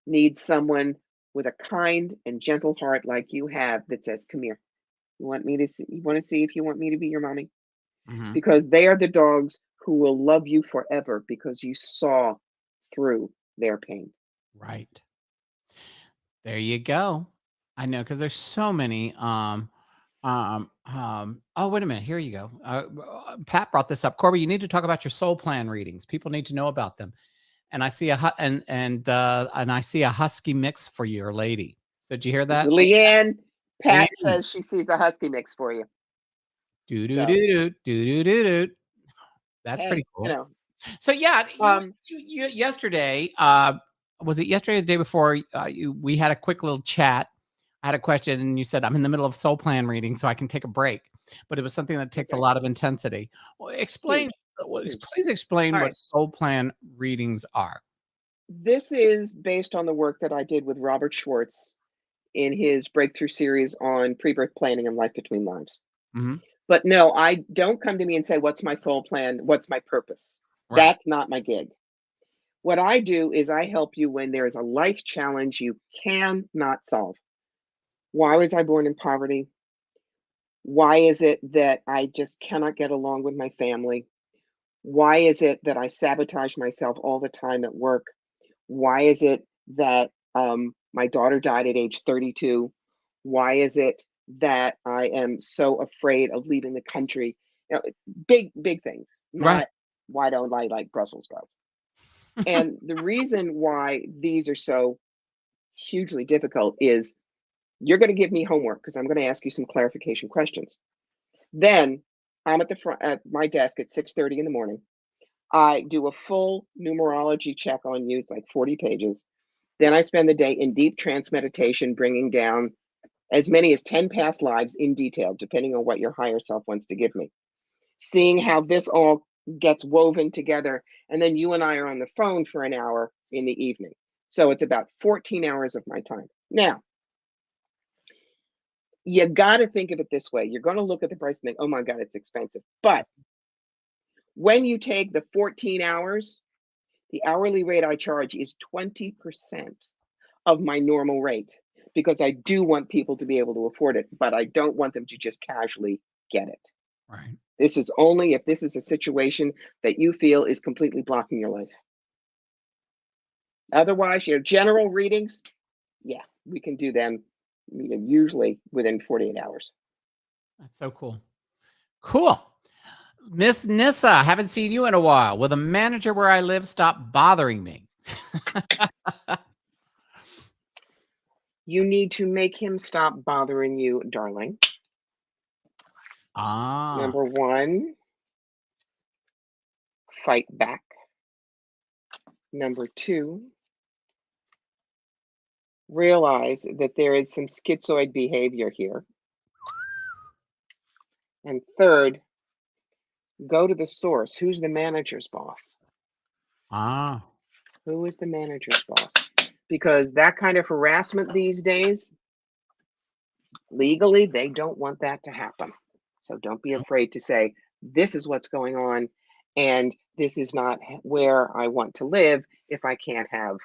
need someone with a kind and gentle heart like you have that says, come here. You want me to see, you want to see if you want me to be your mommy? Mhm. Because they are the dogs who will love you forever because you saw through their pain. Right. There you go. I know because there's so many. Oh, wait a minute. Here you go. Pat brought this up. Corbie, you need to talk about your soul plan readings. People need to know about them. And I see and I see a husky mix for your lady. So did you hear that? Leanne, Pat Leanne. says she sees a husky mix for you. Do do So, do do do do do. That's hey, pretty you cool. know, So yeah, um, you yesterday, was it yesterday or the day before, we had a quick little chat. I had a question and you said, I'm in the middle of soul plan reading, so I can take a break. But it was something that takes a okay, lot of intensity. Well, explain, huge, huge. please explain All what right. soul plan readings are. This is based on the work that I did with Robert Schwartz in his breakthrough series on pre-birth planning and life between lives. Mhm. But no, I don't come to me and say, what's my soul plan? What's my purpose? Right. That's not my gig. What I do is I help you when there is a life challenge you cannot solve. Why was I born in poverty? Why is it that I just cannot get along with my family? Why is it that I sabotage myself all the time at work? Why is it that my daughter died at age 32? Why is it that I am so afraid of leaving the country? You know, big things, Right. not why don't I like Brussels sprouts? And the reason why these are so hugely difficult is you're going to give me homework because I'm going to ask you some clarification questions. Then I'm at the front at my desk at 6:30 in the morning. I do a full numerology check on you, it's like 40 pages. Then I spend the day in deep trance meditation, bringing down as many as 10 past lives in detail, depending on what your higher self wants to give me. Seeing how this all gets woven together. And then you and I are on the phone for an hour in the evening. So it's about 14 hours of my time. Now, you got to think of it this way. You're going to look at the price and think, oh my God, it's expensive. But when you take the 14 hours, the hourly rate I charge is 20% of my normal rate because I do want people to be able to afford it, but I don't want them to just casually get it. Right. This is only if this is a situation that you feel is completely blocking your life. Otherwise, your general readings, yeah, we can do them usually within 48 hours. That's so cool. Cool. Miss Nissa, haven't seen you in a while. Will the manager where I live stop bothering me? You need to make him stop bothering you, darling. Ah, Number one, fight back. Number two, realize that there is some schizoid behavior here. And third, go to the source. Who's the manager's boss? ah. Who is the manager's boss? Because that kind of harassment these days, legally, they don't want that to happen. So don't be afraid to say, this is what's going on, and this is not where I want to live if I can't have,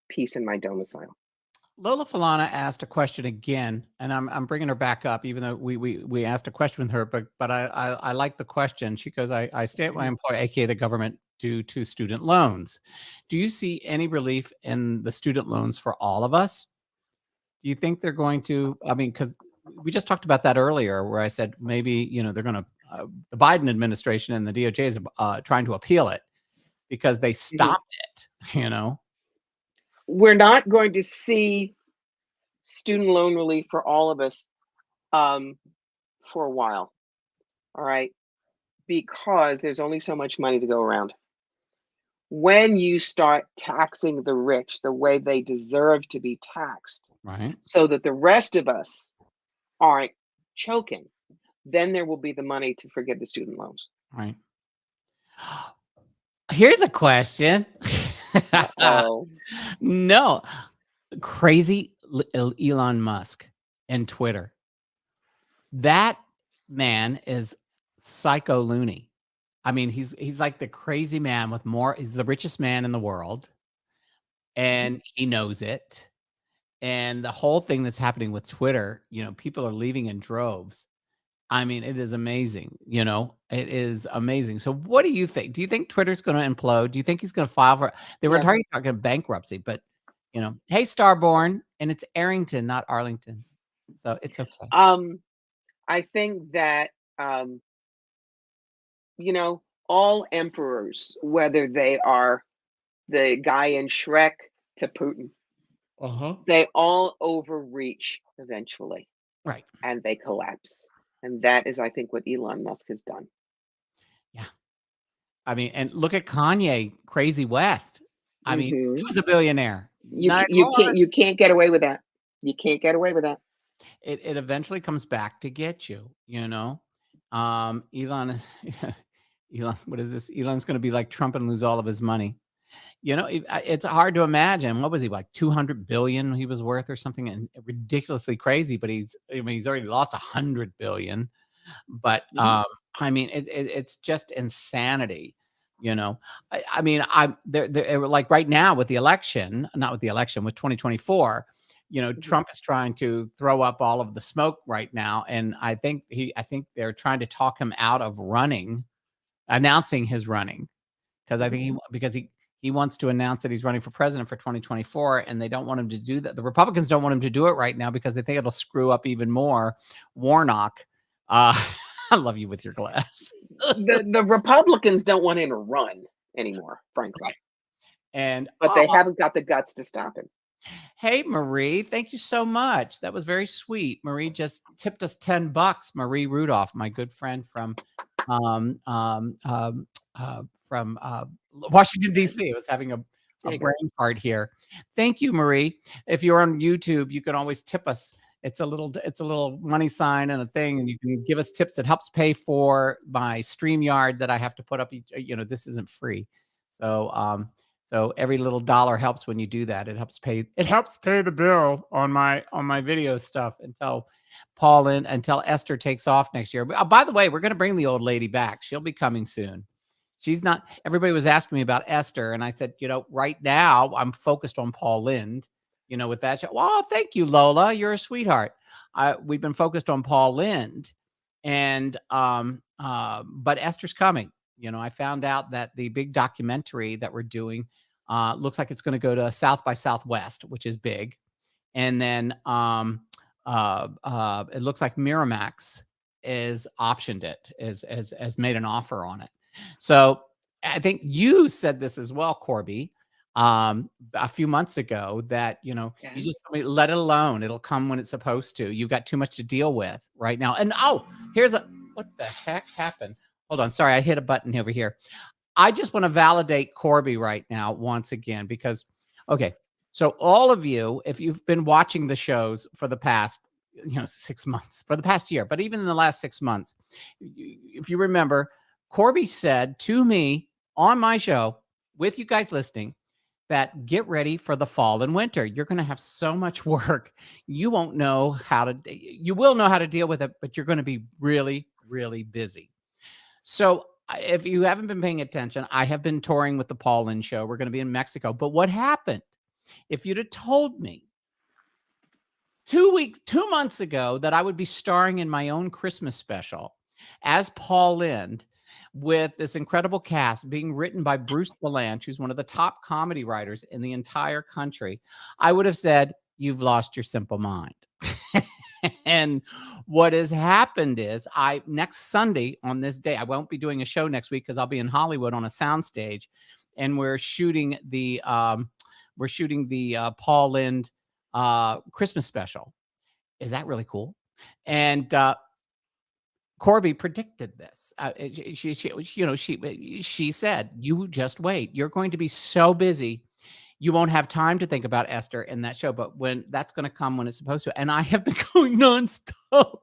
peace in my domicile. Lola Falana asked a question again, and I'm bringing her back up, even though we asked a question with her, but I like the question. She goes, I stay at my employer, aka the government, due to student loans. Do you see any relief in the student loans for all of us? Do you think they're going to? I mean, because we just talked about that earlier, where I said maybe they're going to the Biden administration and the DOJ is trying to appeal it because they Mhm. stopped it. You know, We're not going to see student loan relief for all of us um, for a while. All right. Because there's only so much money to go around. when you start taxing the rich the way they deserve to be taxed, Right. so that the rest of us aren't choking, then there will be the money to forgive the student loans. Right. Here's a question. Uh-oh. No, crazy Elon Musk and Twitter. That man is psycho loony. I mean, he's like the crazy man with more. He's the richest man in the world, and he knows it. And the whole thing that's happening with Twitter, people are leaving in droves. I mean, it is amazing. It is amazing. So, what do you think? Do you think Twitter's going to implode? Do you think he's going to file for? They were Yes. talking bankruptcy, but hey, Starborn, and it's Airington, not Arlington, so it's okay. I think that all emperors, whether they are the guy in Shrek to Putin, they all overreach eventually Right. and they collapse. And that is, I think, what Elon Musk has done. Yeah. I mean, and look at Kanye, Crazy West. I mean, he Mhm. was a billionaire. You Not you anymore. can't you can't get away with that. You can't get away with that. It eventually comes back to get you, Elon, Elon, what is this? Elon's going to be like Trump and lose all of his money. It's hard to imagine. What was he, like 200 billion he was worth or something, and ridiculously crazy, but he's already lost 100 billion. But Mhm. I mean, it's just insanity. I mean, I'm there like right now with the election, not with the election, with 2024. Trump is trying to throw up all of the smoke right now, and I think they're trying to talk him out of announcing his running, because I think he wants to announce that he's running for president for 2024, and they don't want him to do that. The Republicans don't want him to do it right now because they think it'll screw up even more. Warnock, I love you with your glass. The Republicans don't want him to run anymore, frankly. Right. And But they haven't got the guts to stop him. hey, Marie, thank you so much. That was very sweet. Marie just tipped us $10. Marie Rudolph, my good friend from Washington, D.C. I was having a There you go. brain fart here. Thank you, Marie. If you're on YouTube, you can always tip us. It's a little money sign and a thing, and you can give us tips. It helps pay for my StreamYard that I have to put up. This isn't free. So every little dollar helps when you do that. It helps pay the bill on my video stuff until Esther takes off next year. By the way, we're going to bring the old lady back. She'll be coming soon. She's not. Everybody was asking me about Esther, and I said, right now I'm focused on Paul Lind. With that show. Well, thank you, Lola. You're a sweetheart. We've been focused on Paul Lind, and but Esther's coming. I found out that the big documentary that we're doing looks like it's going to go to South by Southwest, which is big, and then it looks like Miramax is optioned it, has made an offer on it. So I think you said this as well, Corbie, a few months ago, that you just let it alone. It'll come when it's supposed to. You've got too much to deal with right now. And what the heck happened? Hold on, sorry, I hit a button over here. I just want to validate Corbie right now once again, because okay, so all of you, if you've been watching the shows for the past 6 months, for the past year, but even in the last 6 months, if you remember, Corbie said to me on my show, with you guys listening, that get ready for the fall and winter. You're going to have so much work. You will know how to deal with it, but you're going to be really, really busy. So if you haven't been paying attention, I have been touring with the Paul Lynde Show. We're going to be in Mexico. But what happened? If you'd have told me 2 months ago that I would be starring in my own Christmas special as Paul Lynde, with this incredible cast being written by Bruce Valanche, who's one of the top comedy writers in the entire country, I would have said, you've lost your simple mind. And what has happened is next Sunday on this day, I won't be doing a show next week because I'll be in Hollywood on a soundstage, and we're shooting the Paul Lynde Christmas special. Is that really cool? And Corbie predicted this. She said, "You just wait. You're going to be so busy, you won't have time to think about Esther in that show. But when that's going to come when it's supposed to." And I have been going nonstop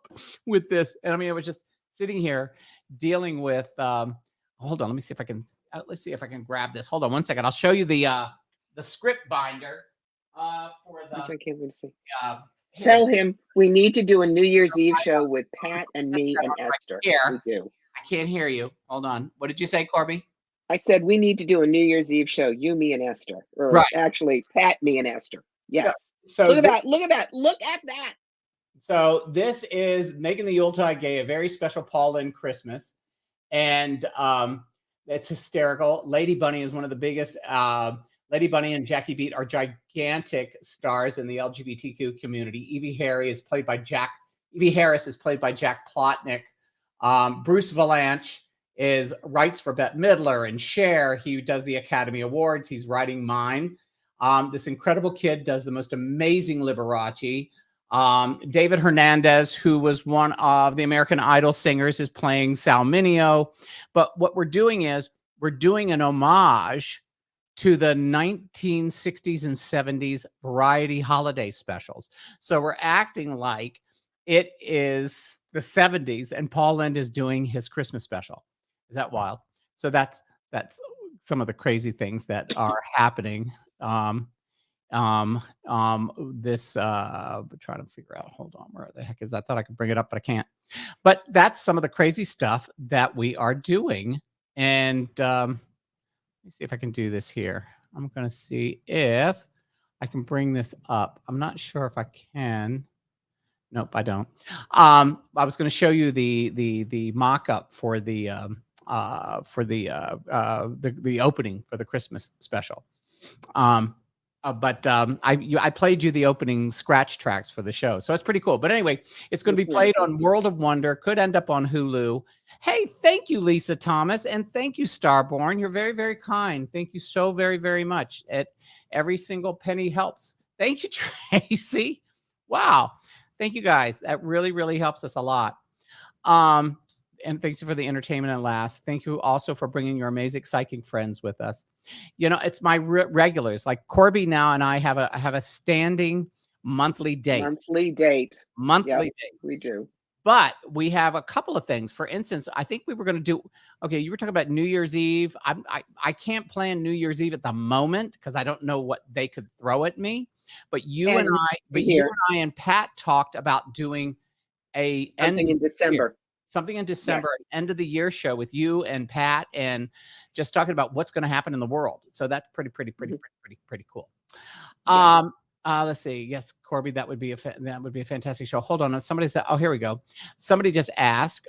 with this. And I mean, I was just sitting here dealing with. Hold on, let me see if I can. Let's see if I can grab this. Hold on one second. I'll show you the script binder for the. Which I can't wait to see. Here. Tell him we need to do a New Year's Eve show with Pat and me and Esther. Here. We do. I can't hear you. Hold on. What did you say, Corbie? I said we need to do a New Year's Eve show. You, me, and Esther. Or Right. actually, Pat, me, and Esther. Yes. So look at that. Look at that. Look at that. So this is Making the Yuletide Gay, a very special Paul Lynde Christmas. And it's hysterical. Lady Bunny is one of the biggest. Lady Bunny and Jackie Beat are gigantic stars in the LGBTQ community. Evie Harris is played by Jack Plotnick. Bruce Valanche writes for Bette Midler and Cher. He does the Academy Awards. He's writing mine. This incredible kid does the most amazing Liberace. David Hernandez, who was one of the American Idol singers, is playing Sal Mineo. But what we're doing is we're doing an homage to the 1960s and 70s variety holiday specials. So we're acting like it is the 70s and Paul Lynde is doing his Christmas special. Is that wild? So that's some of the crazy things that are happening. Trying to figure out, hold on, where the heck is that? I thought I could bring it up, but I can't. But that's some of the crazy stuff that we are doing. And let me see if I can do this here. I'm going to see if I can bring this up. I'm not sure if I can. Nope, I don't. I was going to show you the mock-up for the opening for the Christmas special. But I played you the opening scratch tracks for the show. So it's pretty cool. But anyway, it's going to be played on World of Wonder, could end up on Hulu. Hey, thank you, Lisa Thomas. And thank you, Starborn. You're very, very kind. Thank you so very, very much. Every single penny helps. Thank you, Tracy. Wow. Thank you, guys. That really, really helps us a lot. And thank you for the entertainment and laughs. Thank you also for bringing your amazing psychic friends with us. It's my regulars. Like Corbie now and I have a standing monthly date. Monthly date. Date. We do. But we have a couple of things. For instance, I think we were going to do. Okay, you were talking about New Year's Eve. I can't plan New Year's Eve at the moment because I don't know what they could throw at me. But you and I and Pat talked about doing something in December. Something in December, yes. End of the year show with you and Pat, and just talking about what's going to happen in the world. So that's pretty cool. Yes. Let's see. Yes, Corbie, that would be a fantastic show. Hold on. Somebody said, oh, here we go. Somebody just asked.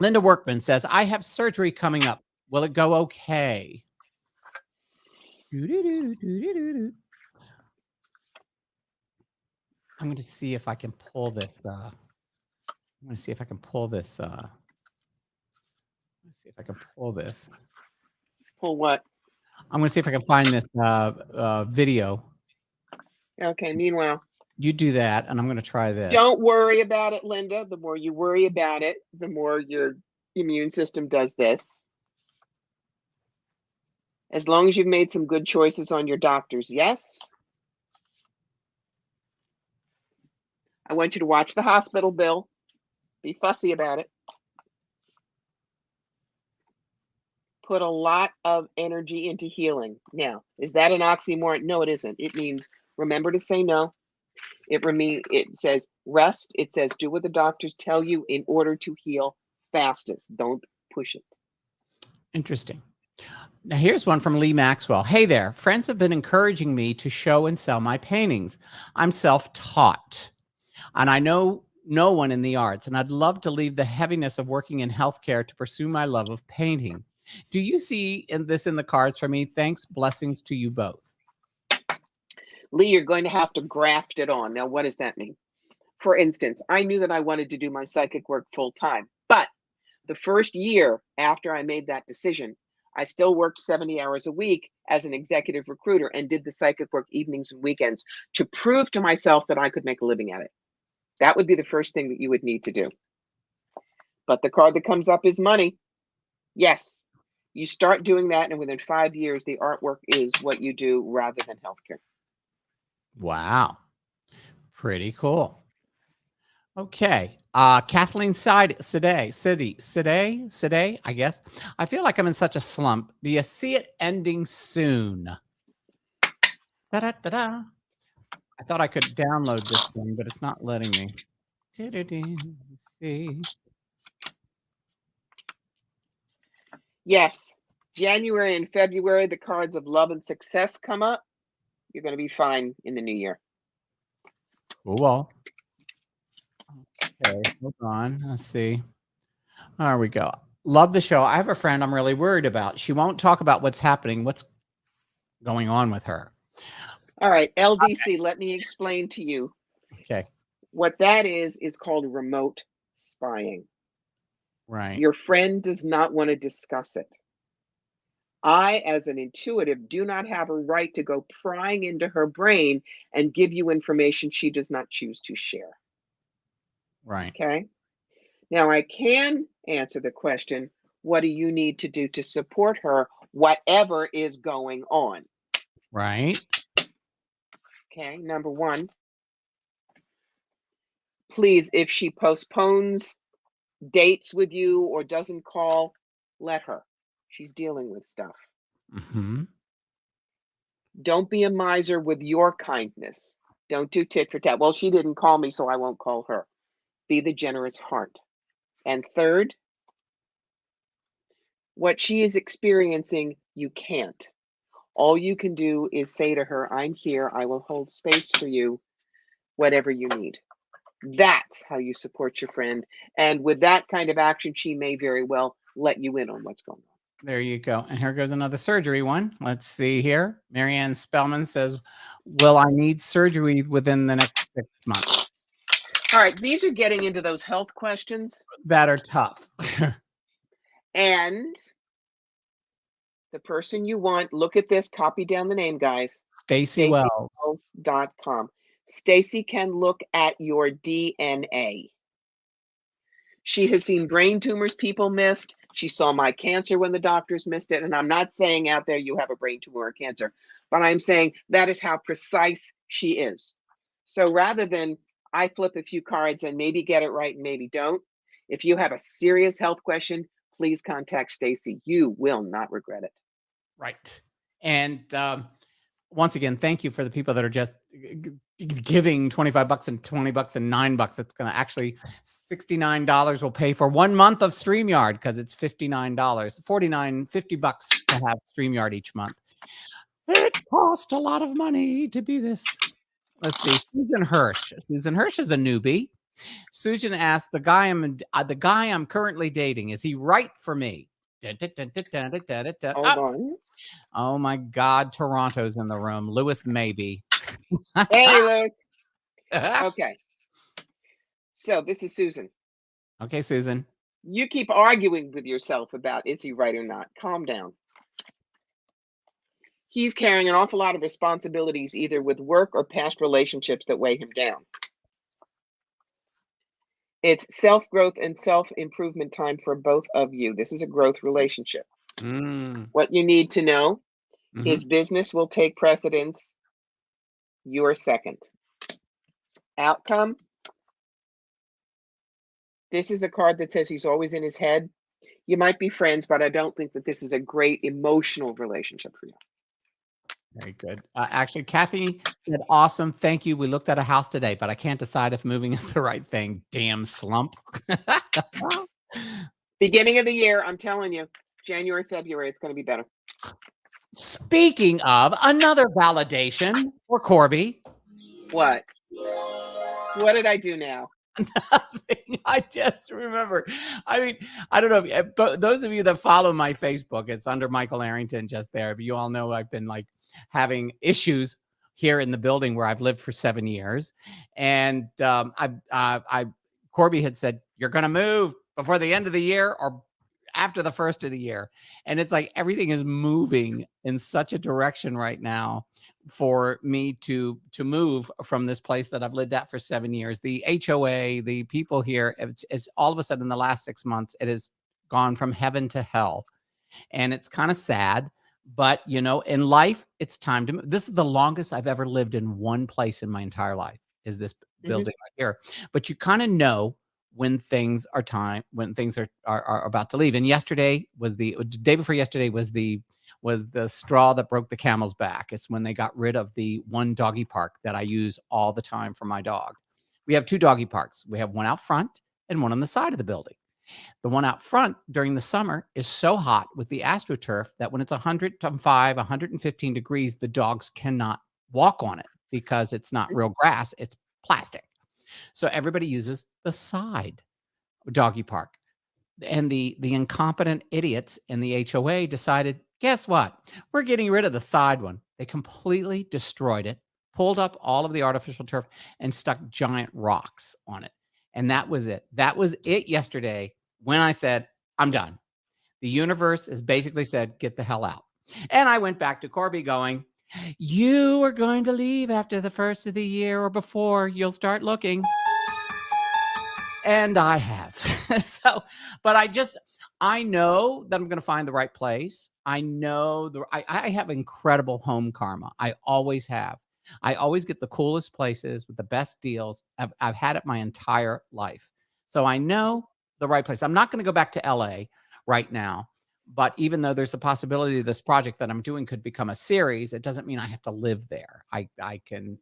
Linda Workman says, I have surgery coming up. Will it go okay? I'm going to see if I can pull this. I'm going to see if I can pull this. Let's see if I can pull this. Pull what? I'm going to see if I can find this video. Okay. Meanwhile, you do that, and I'm going to try this. Don't worry about it, Linda. The more you worry about it, the more your immune system does this. As long as you've made some good choices on your doctors, yes. I want you to watch the hospital bill. Be fussy about it. Put a lot of energy into healing. Now, is that an oxymoron? No, it isn't. It means remember to say no. It says rest. It says do what the doctors tell you in order to heal fastest. Don't push it. Interesting. Now, here's one from Lee Maxwell. Hey there. Friends have been encouraging me to show and sell my paintings. I'm self-taught, and I know no one in the arts, and I'd love to leave the heaviness of working in healthcare to pursue my love of painting. Do you see this in the cards for me? Thanks. Blessings to you both. Lee, you're going to have to graft it on. Now, what does that mean? For instance, I knew that I wanted to do my psychic work full time, but the first year after I made that decision, I still worked 70 hours a week as an executive recruiter and did the psychic work evenings and weekends to prove to myself that I could make a living at it. That would be the first thing that you would need to do. But the card that comes up is money. Yes. You start doing that, and within 5 years, the artwork is what you do rather than healthcare. Wow. Pretty cool. Okay. Kathleen Side Sade, I guess. I feel like I'm in such a slump. Do you see it ending soon? Da-da-da-da. I thought I could download this thing, but it's not letting me. Let's see. Yes. January and February, the cards of love and success come up. You're going to be fine in the new year. Cool. Okay, hold on. Let's see. There we go. Love the show. I have a friend I'm really worried about. She won't talk about what's happening, what's going on with her. All right, LDC, let me explain to you. Okay. What that is called remote spying. Right. Your friend does not want to discuss it. I, as an intuitive, do not have a right to go prying into her brain and give you information she does not choose to share. Right. Okay. Now, I can answer the question, what do you need to do to support her, whatever is going on? Right. Okay. Number one, please, if she postpones dates with you or doesn't call, let her. She's dealing with stuff. Mm-hmm. Don't be a miser with your kindness. Don't do tit for tat. Well, she didn't call me, so I won't call her. Be the generous heart. And third, what she is experiencing, you can't. All you can do is say to her, I'm here. I will hold space for you, whatever you need. That's how you support your friend. And with that kind of action, she may very well let you in on what's going on. There you go. And here goes another surgery one. Let's see here. Marianne Spellman says, will I need surgery within the next 6 months? All right. These are getting into those health questions That are tough. and the person you want, look at this, copy down the name, guys. Stacey Wells. StaceyWells.com. Stacy can look at your DNA. She has seen brain tumors people missed. She saw my cancer when the doctors missed it. And I'm not saying out there you have a brain tumor or cancer, but I'm saying that is how precise she is. So rather than I flip a few cards and maybe get it right and maybe don't, if you have a serious health question, please contact Stacy. You will not regret it. Right. And once again, thank you for the people that are just giving $25 and $20 and $9. It's going to actually $69 will pay for 1 month of StreamYard because it's $59, $50 to have StreamYard each month. It cost a lot of money to be this. Let's see. Susan Hirsch. Susan Hirsch is a newbie. Susan asked, the guy I'm currently dating, is he right for me? Hold on. Oh my God, Toronto's in the room. Lewis, maybe. Hey, Lewis. Okay. So this is Susan. Okay, Susan. You keep arguing with yourself about is he right or not. Calm down. He's carrying an awful lot of responsibilities, either with work or past relationships that weigh him down. It's self-growth and self-improvement time for both of you. This is a growth relationship. What you need to know is business will take precedence. You're second. Outcome. This is a card that says he's always in his head. You might be friends, but I don't think that this is a great emotional relationship for you. Very good. Actually, Kathy said, awesome. Thank you. We looked at a house today, but I can't decide if moving is the right thing. Damn slump. Beginning of the year, I'm telling you, January, February, it's going to be better. Speaking of, another validation for Corbie. What? What did I do now? Nothing. I just remember. I mean, I don't know. But those of you that follow my Facebook, it's under Michael Airington just there. But you all know I've been like having issues here in the building where I've lived for 7 years. And Corbie had said, you're going to move before the end of the year or after the first of the year. And it's like everything is moving in such a direction right now for me to move from this place that I've lived at for 7 years. The HOA, the people here, it's all of a sudden in the last 6 months, it has gone from heaven to hell. And it's kind of sad, but in life, it's time to move. This is the longest I've ever lived in one place in my entire life, is this building right here. But you kind of know when things are about to leave. And yesterday was the day before yesterday was the straw that broke the camel's back. It's when they got rid of the one doggy park that I use all the time for my dog. We have 2 doggy parks. We have one out front and one on the side of the building. The one out front during the summer is so hot with the AstroTurf that when it's 105, 115 degrees, the dogs cannot walk on it because it's not real grass, it's plastic. So everybody uses the side doggy park. And the incompetent idiots in the HOA decided, guess what? We're getting rid of the side one. They completely destroyed it, pulled up all of the artificial turf, and stuck giant rocks on it. And that was it. That was it yesterday when I said, I'm done. The universe has basically said, get the hell out. And I went back to Corbie going, you are going to leave after the first of the year or before. You'll start looking. And I have. But I know that I'm going to find the right place. I know I have incredible home karma. I always have. I always get the coolest places with the best deals. I've had it my entire life. So I know the right place. I'm not going to go back to LA right now, but even though there's a possibility this project that I'm doing could become a series, it doesn't mean I have to live there. I can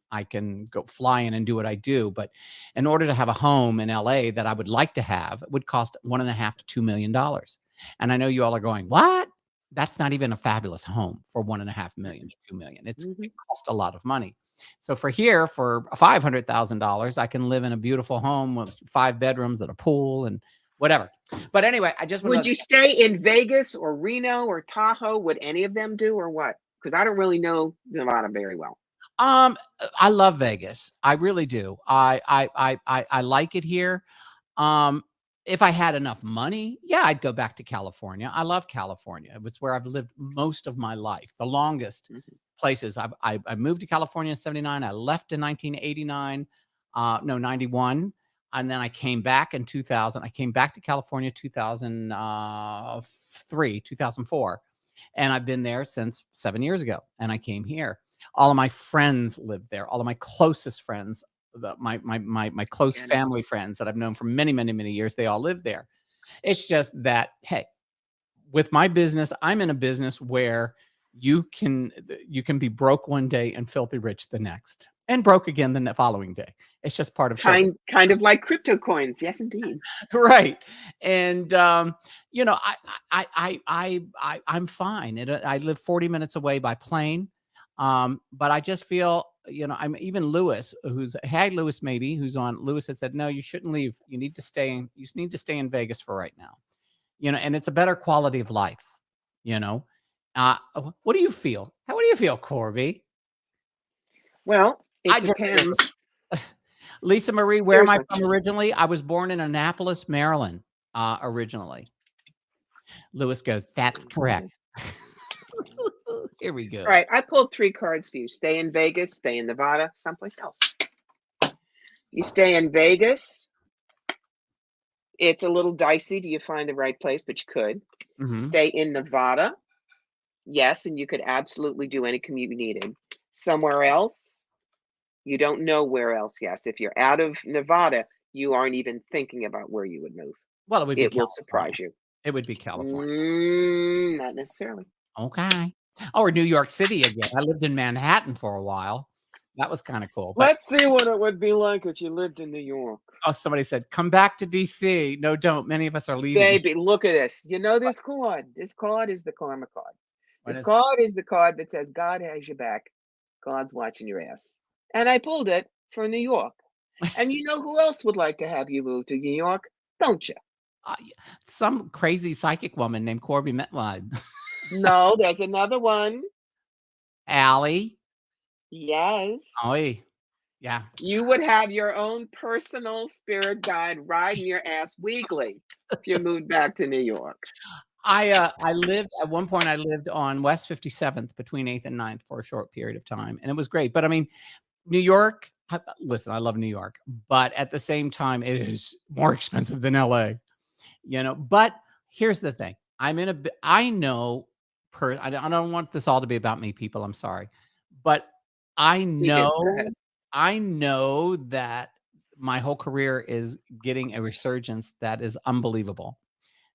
go fly in and do what I do. But in order to have a home in LA that I would like to have, it would cost $1.5 to $2 million. And I know you all are going, what? That's not even a fabulous home for $1.5 million to $2 million. It costs a lot of money. So for $500,000, I can live in a beautiful home with 5 bedrooms and a pool and whatever. But anyway, I just would you stay in Vegas or Reno or Tahoe? Would any of them do, or what? Because I don't really know Nevada very well. I love Vegas. I really do. I like it here. If I had enough money, yeah, I'd go back to California. I love California. It's where I've lived most of my life, the longest places. I moved to California in 79. I left in 1989, 91. And then I came back in 2000. I came back to California 2003, 2004. And I've been there since 7 years ago. And I came here. All of my friends lived there. All of my closest friends, my close family friends that I've known for many, many, many years, they all live there. It's just that, hey, with my business, I'm in a business where you can be broke one day and filthy rich the next, and broke again the following day. It's just part of kind of like crypto coins. Yes, indeed. Right. And I'm fine. I live 40 minutes away by plane. But I just feel, I'm even Lewis, who's on. Lewis had said, no, you shouldn't leave. You need to stay in Vegas for right now, and it's a better quality of life, what do you feel? What do you feel, Corbie? Well, it depends. Lisa Marie, where am I from originally? I was born in Annapolis, Maryland, originally. Lewis goes, that's correct. Here we go. All right, I pulled 3 cards for you. Stay in Vegas, stay in Nevada, someplace else. You stay in Vegas. It's a little dicey. Do you find the right place? But you could. Stay in Nevada. Yes, and you could absolutely do any commute you needed. Somewhere else, you don't know where else. Yes, if you're out of Nevada, you aren't even thinking about where you would move. Well, it will surprise you. It would be California. Not necessarily. Okay. Or New York City again. I lived in Manhattan for a while. That was kind of cool. Let's see what it would be like if you lived in New York. Oh, somebody said, come back to D.C. No, don't. Many of us are leaving. Baby, look at this. You know this card? This card is the karma card. This card is the card that says God has your back. God's watching your ass. And I pulled it for New York. And you know who else would like to have you move to New York? Don't you? Some crazy psychic woman named Corbie Mitleid. No, there's another one. Allie. Yes. Oi. Yeah. You would have your own personal spirit guide riding your ass weekly if you moved back to New York. I lived at one point. I lived on West 57th between 8th and 9th for a short period of time, and it was great. But I mean, New York. Listen, I love New York, but at the same time, it is more expensive than LA. But here's the thing: I know. I don't want this all to be about me, people. I'm sorry, but I Me too. Go know. ahead. I know that my whole career is getting a resurgence that is unbelievable.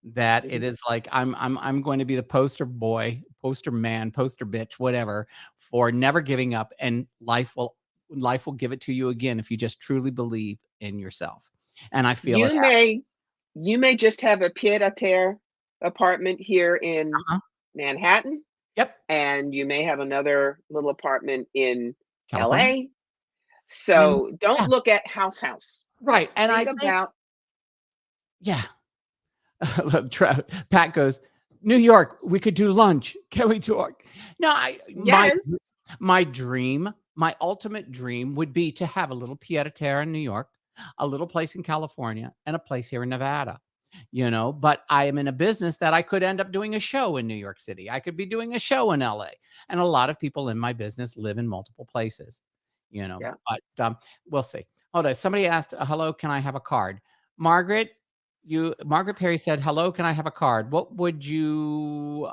That it Mhm. is like I'm going to be the poster boy, poster man, poster bitch, whatever, for never giving up, and life will give it to you again if you just truly believe in yourself. And I feel it. You may you may just have a pied-à-terre apartment here in Uh-huh. Manhattan, Yep. and you may have another little apartment in California. LA. And So don't yeah, look at house. right. And Think I think, about yeah. Pat goes, New York, we could do lunch. Can we talk? No, yes, my dream, my ultimate dream would be to have a little pied-à-terre in New York, a little place in California, and a place here in Nevada. But I am in a business that I could end up doing a show in New York City. I could be doing a show in LA. And a lot of people in my business live in multiple places, yeah. but we'll see. Hold on. Somebody asked, hello, can I have a card? Margaret Perry said, hello, can I have a card? What would you,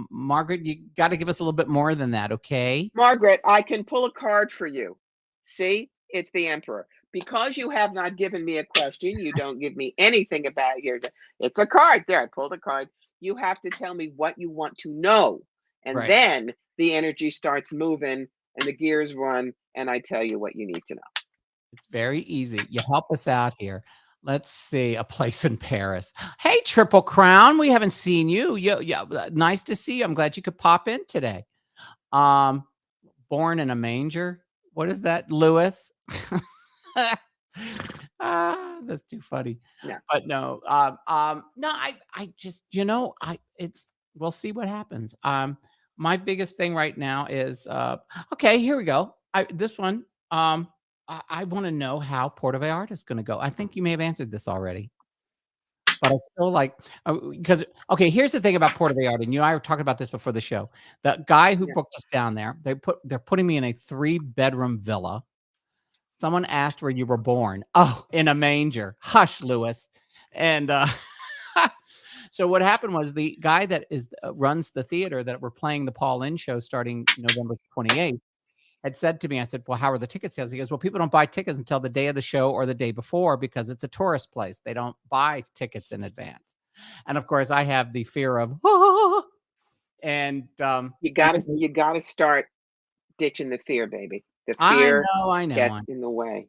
Margaret, you got to give us a little bit more than that. Okay. Margaret, I can pull a card for you. See, it's the Emperor. Because you have not given me a question, you don't give me anything about it's a card. There, I pulled a card. You have to tell me what you want to know. And Right. then the energy starts moving and the gears run, and I tell you what you need to know. It's very easy. You help us out here. Let's see, a place in Paris. Hey, Triple Crown, we haven't seen you. Yeah, nice to see you. I'm glad you could pop in today. Um, Born in a manger. What is that, Lewis? That's too funny. No. But no, no, I just, we'll see what happens. My biggest thing right now is, okay, here we go. This one, I want to know how Puerto Vallarta is going to go. I think you may have answered this already, but I still like, because, okay, here's the thing about Puerto Vallarta. And you and I were talking about this before the show. The guy who Yeah. booked us down there, they're putting me in a 3-bedroom villa. Someone asked where you were born. Oh, in a manger. Hush, Lewis. And so what happened was the guy that runs the theater that we're playing the Paul Lynn show starting November 28th had said to me, I said, well, how are the ticket sales? He goes, well, people don't buy tickets until the day of the show or the day before because it's a tourist place. They don't buy tickets in advance. And of course, I have the fear of, and You gotta start ditching the fear, baby. The I fear know, gets in the way.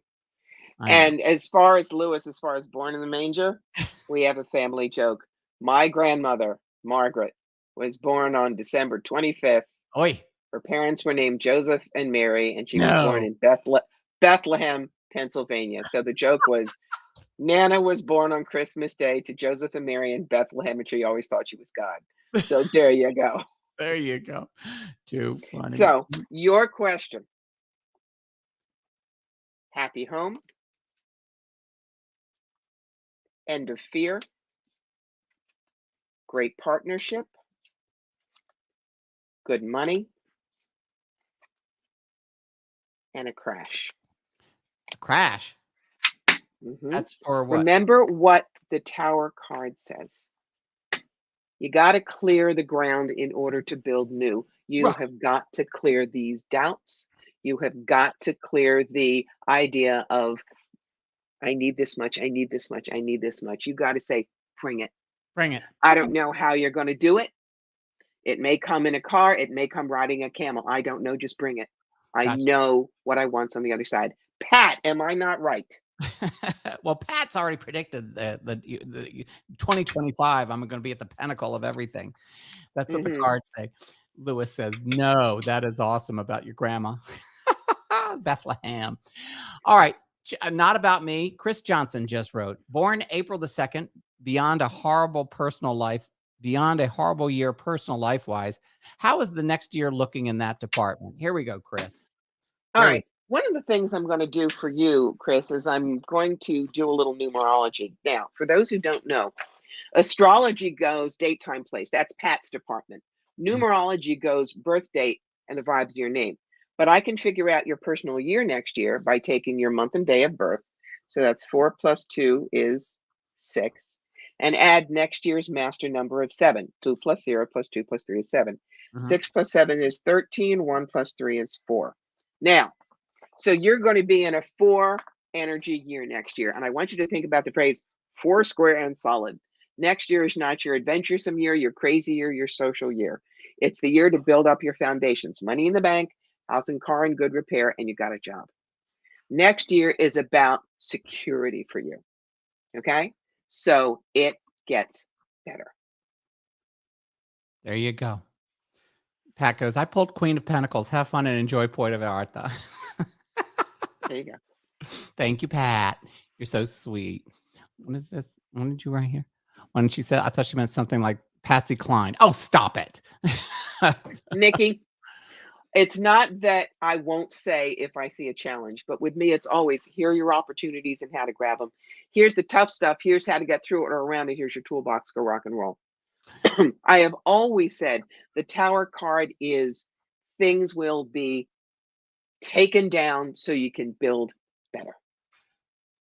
I know. And as far as Lewis, as far as born in the manger, we have a family joke. My grandmother, Margaret, was born on December 25th. Oi, Her parents were named Joseph and Mary, and she was born no. in Bethlehem, Pennsylvania. So the joke was Nana was born on Christmas Day to Joseph and Mary in Bethlehem, and she always thought she was God. So there you go. There you go. Too funny. So your question. Happy home, end of fear, great partnership, good money, and a crash. Crash. Mhm. That's for what? Remember what the Tower card says. You got to clear the ground in order to build new. You Right. have got to clear these doubts. You have got to clear the idea of, I need this much, I need this much, I need this much. You got to say, bring it. Bring it. I don't know how you're going to do it. It may come in a car, it may come riding a camel. I don't know, just bring it. I Gotcha. know what I want's on the other side. Pat, am I not right? Well, Pat's already predicted the 2025. I'm going to be at the pinnacle of everything. That's what the Mhm. cards say. Lewis says, no, that is awesome about your grandma. Bethlehem. All right. Not about me. Chris Johnson just wrote, born April the 2nd, beyond a horrible personal life, beyond a horrible year personal life wise. How is the next year looking in that department? Here we go, Chris. All Here we right. One of the things I'm going to do for you, Chris, is I'm going to do a little numerology. Now, for those who don't know, astrology goes date, time, place. That's Pat's department. Numerology goes birth date and the vibes of your name. But I can figure out your personal year next year by taking your month and day of birth. So that's 4 plus 2 is 6. And add next year's master number of 7. 2 plus 0 plus 2 plus 3 is 7. 6 plus 7 is 13. 1 plus 3 is 4. Now, so you're going to be in a 4 energy year next year. And I want you to think about the phrase 4 square and solid. Next year is not your adventuresome year, your crazy year, your social year. It's the year to build up your foundations. Money in the bank, house and car in good repair, and you got a job. Next year is about security for you. Okay? So it gets better. There you go. Pat goes, I pulled Queen of Pentacles. Have fun and enjoy Puerto Vallarta. There you go. Thank you, Pat. You're so sweet. What is this? What did you write here? When she said, I thought she meant something like Patsy Cline. Oh, stop it. Nikki, it's not that I won't say if I see a challenge, but with me, it's always here are your opportunities and how to grab them. Here's the tough stuff. Here's how to get through it or around it. Here's your toolbox. Go rock and roll. I have always said the Tower card is things will be taken down so you can build better.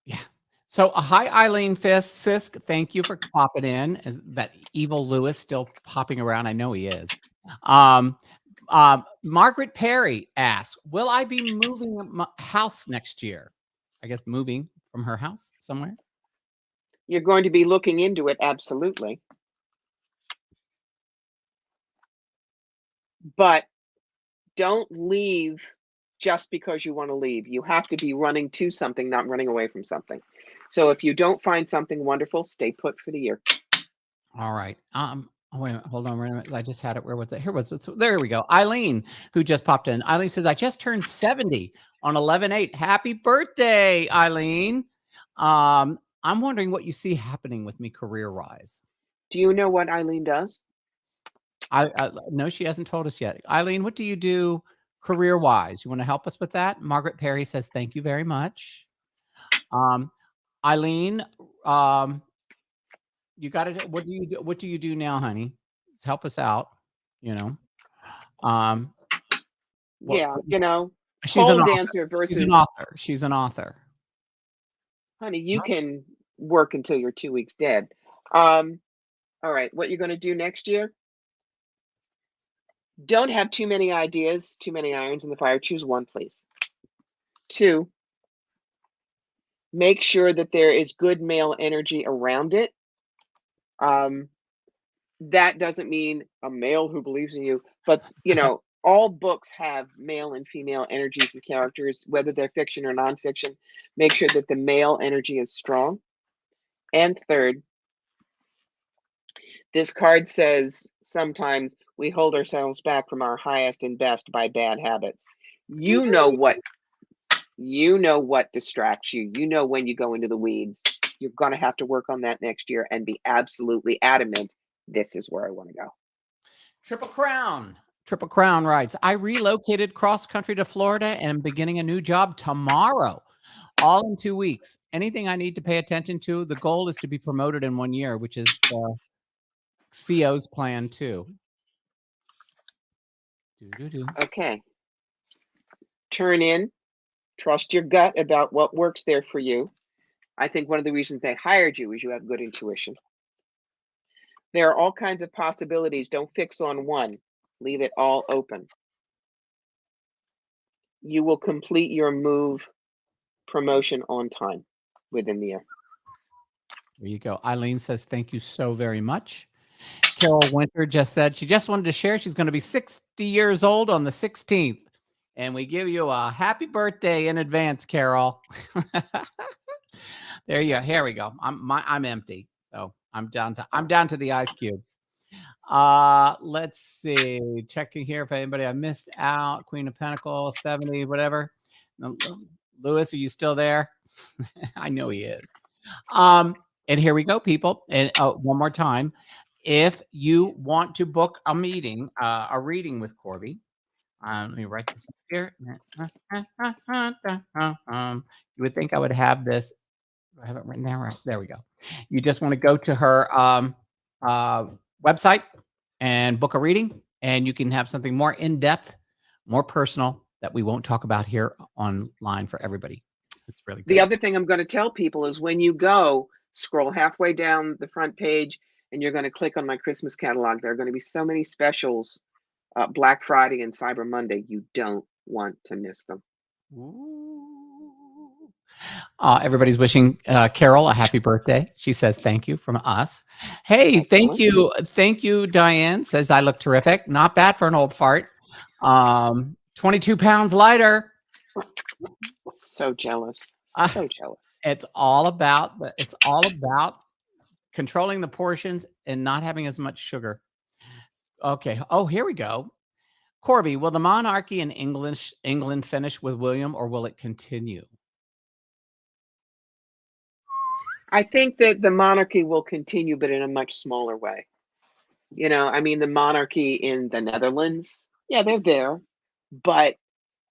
Yeah. So hi, Eileen Sisk. Thank you for popping in. Is that evil Lewis still popping around? I know he is. Margaret Perry asks, will I be moving my house next year? I guess moving from her house somewhere. You're going to be looking into it. Absolutely. But don't leave just because you want to leave. You have to be running to something, not running away from something. So if you don't find something wonderful, stay put for the year. All right. Oh, wait a minute. Hold on. Wait a minute. I just had it. Where was it? Here was it. There we go. Eileen, who just popped in. Eileen says, I just turned 70 on 11/8. Happy birthday, Eileen. I'm wondering what you see happening with me career-wise. Do you know what Eileen does? No, she hasn't told us yet. Eileen, what do you do career-wise? You want to help us with that? Margaret Perry says, thank you very much. Eileen, you got to, what do you do now, honey? Help us out, you know. Yeah, you know, she's an dancer versus She's an author. Honey, you can work until you're 2 weeks dead. All right, what you're going to do next year? Don't have too many ideas, too many irons in the fire. Choose one, please. 2, make sure that there is good male energy around it. That doesn't mean a male who believes in you, but you know, all books have male and female energies and characters, whether they're fiction or nonfiction. Make sure that the male energy is strong. And 3rd, this card says sometimes we hold ourselves back from our highest and best by bad habits. You know what distracts you. You know when you go into the weeds. You're going to have to work on that next year and be absolutely adamant. This is where I want to go. Triple Crown writes, I relocated cross country to Florida and am beginning a new job tomorrow, all in 2 weeks. Anything I need to pay attention to? The goal is to be promoted in 1 year, which is CO's plan too. Okay. Turn in, trust your gut about what works there for you. I think one of the reasons they hired you is you have good intuition. There are all kinds of possibilities. Don't fix on one. Leave it all open. You will complete your move promotion on time within the year. There you go. Eileen says, thank you so very much. Carol Winter just said she just wanted to share she's going to be 60 years old on the 16th. And we give you a happy birthday in advance, Carol. There you go. Here we go. I'm empty. So I'm down to the ice cubes. Let's see. Checking here if anybody I missed out. Queen of Pentacles, 70, whatever. Lewis, are you still there? I know he is. And here we go, people. And one more time. If you want to book a meeting, a reading with Corbie, Let me write this up here. You would think I would have this. I have it written down right. There we go. You just want to go to her website and book a reading, and you can have something more in depth, more personal that we won't talk about here online for everybody. It's really good. The other thing I'm going to tell people is when you go, scroll halfway down the front page, and you're going to click on my Christmas catalog. There are going to be so many specials, Black Friday and Cyber Monday. You don't want to miss them. Everybody's wishing Carol a happy birthday. She says thank you from us. Hey, thank you. Thank you, Diane. Says I look terrific. Not bad for an old fart. 22 pounds lighter. So jealous. So jealous. It's all about controlling the portions and not having as much sugar. Okay. Oh, here we go. Corbie, will the monarchy in England finish with William, or will it continue? I think that the monarchy will continue, but in a much smaller way. You know, I mean, the monarchy in the Netherlands, yeah, they're there, but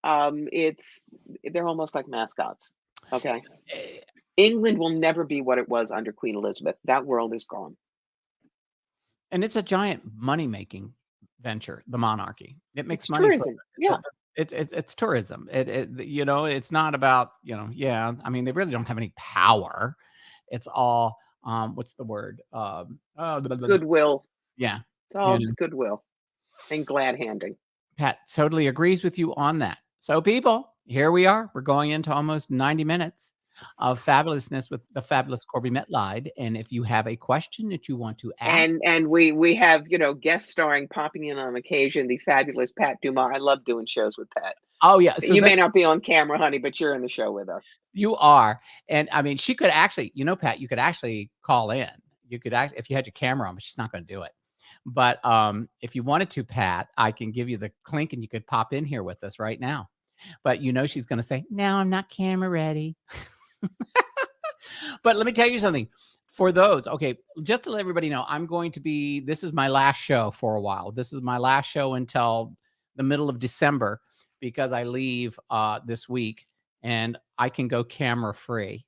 they're almost like mascots. Okay. England will never be what it was under Queen Elizabeth. That world is gone. And it's a giant money-making venture, the monarchy. It makes money. Tourism. Yeah. It's tourism. You know, it's not about, you know, yeah. I mean, they really don't have any power. It's all what's the word? Goodwill. Yeah. It's all goodwill and glad handing. Pat totally agrees with you on that. So people, here we are. We're going into almost 90 minutes of fabulousness with the fabulous Corbie Mitleid. And if you have a question that you want to ask. And we have, you know, guest starring popping in on occasion, the fabulous Pat Dumas. I love doing shows with Pat. Oh, yeah. So you may not be on camera, honey, but you're in the show with us. You are. And I mean, she could actually, you know, Pat, you could actually call in. You could actually, if you had your camera on, but she's not going to do it. But if you wanted to, Pat, I can give you the link and you could pop in here with us right now. But you know, she's going to say, no, I'm not camera ready. But let me tell you something. For those, okay, just to let everybody know, this is my last show for a while. This is my last show until the middle of December, because I leave this week and I can go camera free.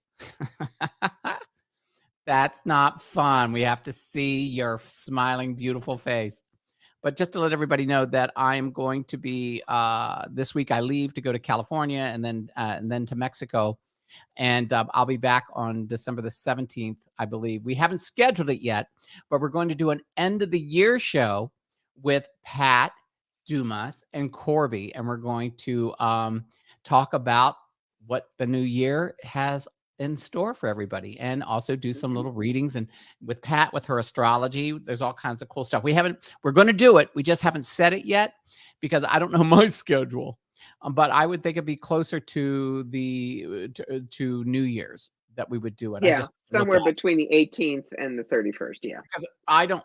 That's not fun. We have to see your smiling, beautiful face. But just to let everybody know that I'm going to be this week, I leave to go to California and then to Mexico. And I'll be back on December the 17th, I believe. We haven't scheduled it yet, but we're going to do an end of the year show with Pat Dumas and Corbie. And we're going to talk about what the new year has in store for everybody, and also do some little readings. And with Pat, with her astrology, there's all kinds of cool stuff. We're going to do it. We just haven't said it yet because I don't know my schedule. But I would think it'd be closer to to New Year's that we would do it. Yeah, somewhere between the 18th and the 31st. Yeah, because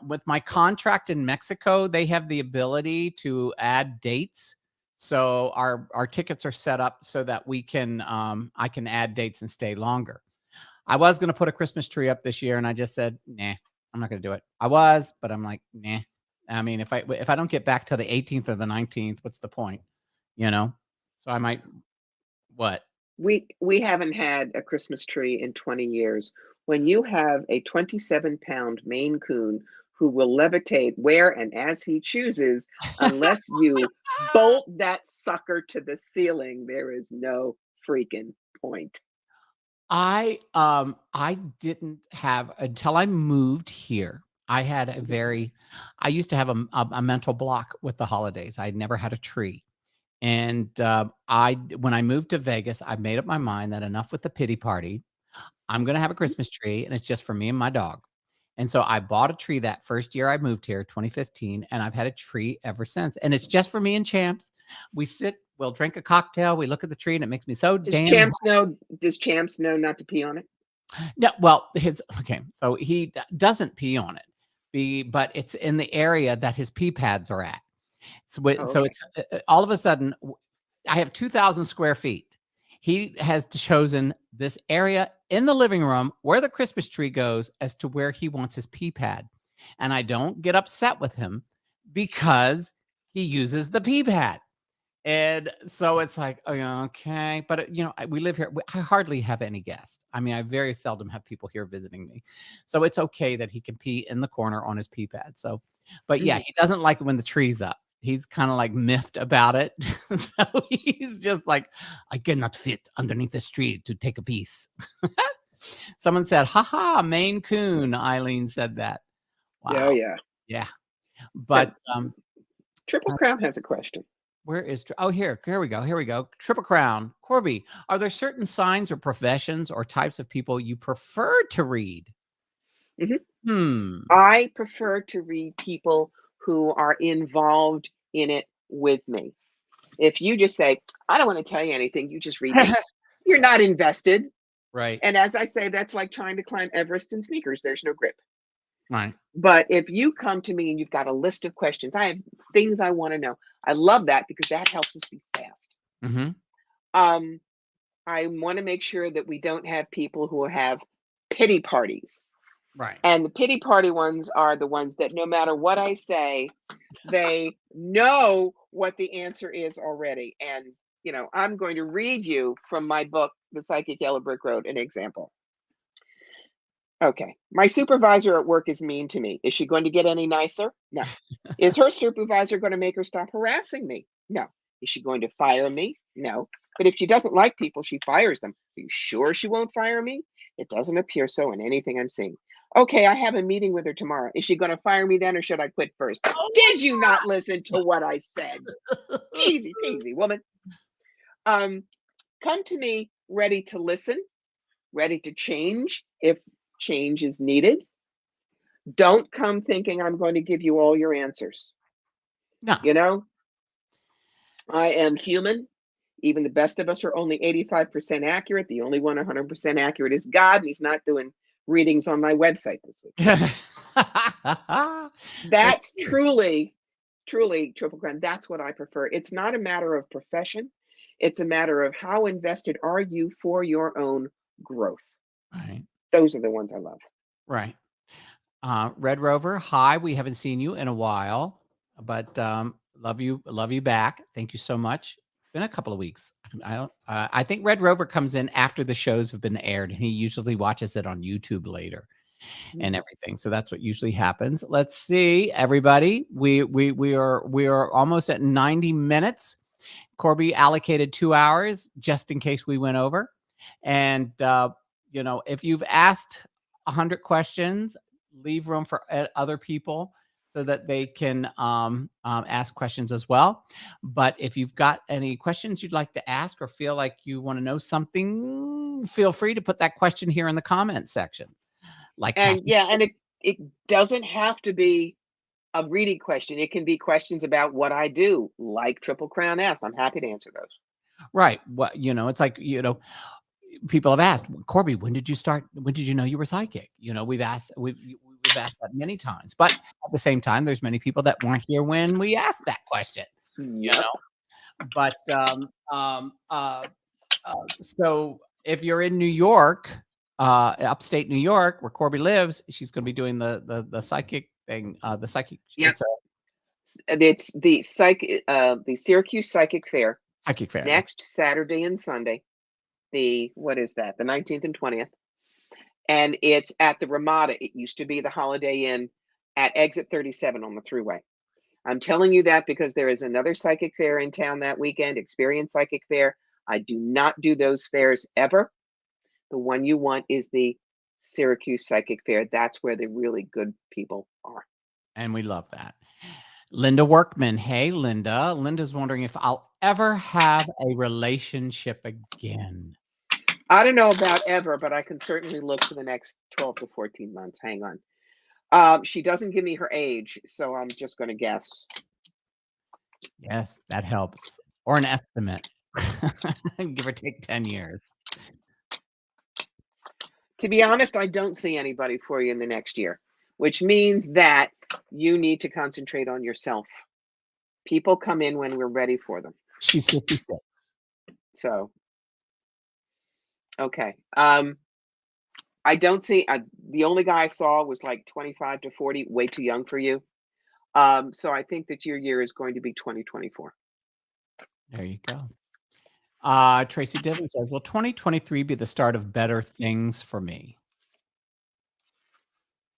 with my contract in Mexico, they have the ability to add dates. So our tickets are set up so that we can I can add dates and stay longer. I was going to put a Christmas tree up this year, and I just said, nah, I'm not going to do it. I was, but I'm like, nah. I mean, if I don't get back to the 18th or the 19th, what's the point? You know? So I might, what? We haven't had a Christmas tree in 20 years. When you have a 27-pound Maine Coon who will levitate where and as he chooses, unless you bolt that sucker to the ceiling, there is no freaking point. I didn't have, until I moved here, I used to have a mental block with the holidays. I never had a tree. And when I moved to Vegas, I made up my mind that enough with the pity party. I'm going to have a Christmas tree, and it's just for me and my dog. And so I bought a tree that first year I moved here, 2015, and I've had a tree ever since. And it's just for me and Champs. We sit, we'll drink a cocktail, we look at the tree, and it makes me so damn. Does Champs know not to pee on it? No, well, so he doesn't pee on it, but it's in the area that his pee pads are at. So it's all of a sudden, I have 2,000 square feet. He has chosen this area in the living room where the Christmas tree goes as to where he wants his pee pad. And I don't get upset with him because he uses the pee pad. And so it's like, oh, yeah, okay. But, we live here. I hardly have any guests. I mean, I very seldom have people here visiting me. So it's okay that he can pee in the corner on his pee pad. So, but yeah, Mhm. he doesn't like it when the tree's up. He's kind of like miffed about it. So he's just like, I cannot fit underneath this tree to take a piece. Someone said, haha, Maine Coon. Eileen said that. Yeah, oh, Wow. yeah. Yeah. So But Triple Crown has a question. where is here we go. Triple Crown. Corbie, are there certain signs or professions or types of people you prefer to read? Mhm. Hmm. I prefer to read people who are involved in it with me. If you just say, "I don't wanna tell you anything, you just read me," you're not invested. Right. And as I say, that's like trying to climb Everest in sneakers, there's no grip. Right. But if you come to me and you've got a list of questions, I have things I wanna know. I love that because that helps us be fast. Mm-hmm. Um, I wanna make sure that we don't have people who have pity parties. Right. And the pity party ones are the ones that no matter what I say, they know what the answer is already. And, I'm going to read you from my book, The Psychic Yellow Brick Road, an example. Okay. My supervisor at work is mean to me. Is she going to get any nicer? No. Is her supervisor going to make her stop harassing me? No. Is she going to fire me? No. But if she doesn't like people, she fires them. Are you sure she won't fire me? It doesn't appear so in anything I'm seeing. Okay, I have a meeting with her tomorrow. Is she going to fire me then or should I quit first? Oh Did you not listen to what I said? my Easy peasy, woman. Um, Come to me ready to listen, ready to change if change is needed. Don't come thinking I'm going to give you all your answers. No. You know, I am human. Even the best of us are only 85% accurate. The only one 100% accurate is God, and He's not doing readings on my website this week. That's That's true. truly, Triple Crown. That's what I prefer. It's not a matter of profession, it's a matter of how invested are you for your own growth. Right. Those are the ones I love. Right. Red Rover, hi. We haven't seen you in a while, but love you back. Thank you so much. Been a couple of weeks. I don't. I think Red Rover comes in after the shows have been aired, and he usually watches it on YouTube later and everything. So that's what usually happens. Let's see, everybody. We are almost at 90 minutes. Corbie allocated 2 hours just in case we went over, and if you've asked 100 questions, leave room for other people so that they can ask questions as well. But if you've got any questions you'd like to ask or feel like you want to know something, feel free to put that question here in the comment section. Like And Kathy yeah, said. and it doesn't have to be a reading question. It can be questions about what I do, like Triple Crown asked. I'm happy to answer those. Right. What it's like, people have asked, Corbie, when did you know you were psychic? We've asked that many times. But at the same time, there's many people that weren't here when we asked that question, you Yep. know. But so if you're in New York, upstate New York, where Corbie lives, she's going to be doing the psychic thing. The psychic, Yep. it's a It's the Syracuse Psychic Fair psychic fair. That's next Saturday and Sunday. What is that? The 19th and 20th. And it's at the Ramada. It used to be the Holiday Inn at exit 37 on the thruway. I'm telling you that because there is another psychic fair in town that weekend, Experience Psychic Fair. I do not do those fairs ever. The one you want is the Syracuse Psychic Fair. That's where the really good people are. and we love that. Linda Workman. Hey, Linda. Linda's wondering if I'll ever have a relationship again. I don't know about ever, but I can certainly look for the next 12 to 14 months. Hang on. She doesn't give me her age, so I'm just going to guess. Yes, that helps. Or an estimate. Give or take 10 years. To be honest, I don't see anybody for you in the next year, which means that you need to concentrate on yourself. People come in when we're ready for them. She's 56. So, okay. I don't see the only guy I saw was like 25 to 40, way too young for you. So I think that your year is going to be 2024. There you go. Tracy Divin says, will 2023 be the start of better things for me?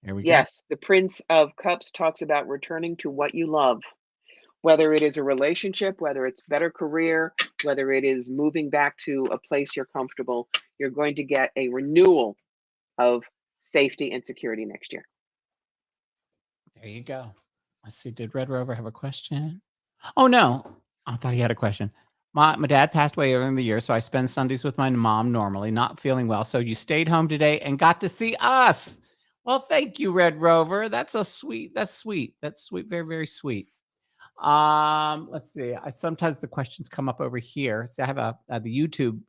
There we go. Yes, the Prince of Cups talks about returning to what you love, whether it is a relationship, whether it's better career, whether it is moving back to a place you're comfortable. You're going to get a renewal of safety and security next year. There you go. Let's see. Did Red Rover have a question? Oh, no. I thought he had a question. My dad passed away earlier in the year, so I spend Sundays with my mom normally, not feeling well. So you stayed home today and got to see us. Well, thank you, Red Rover. That's sweet. That's sweet. Very, very sweet. Let's see. Sometimes the questions come up over here. See, I have the YouTube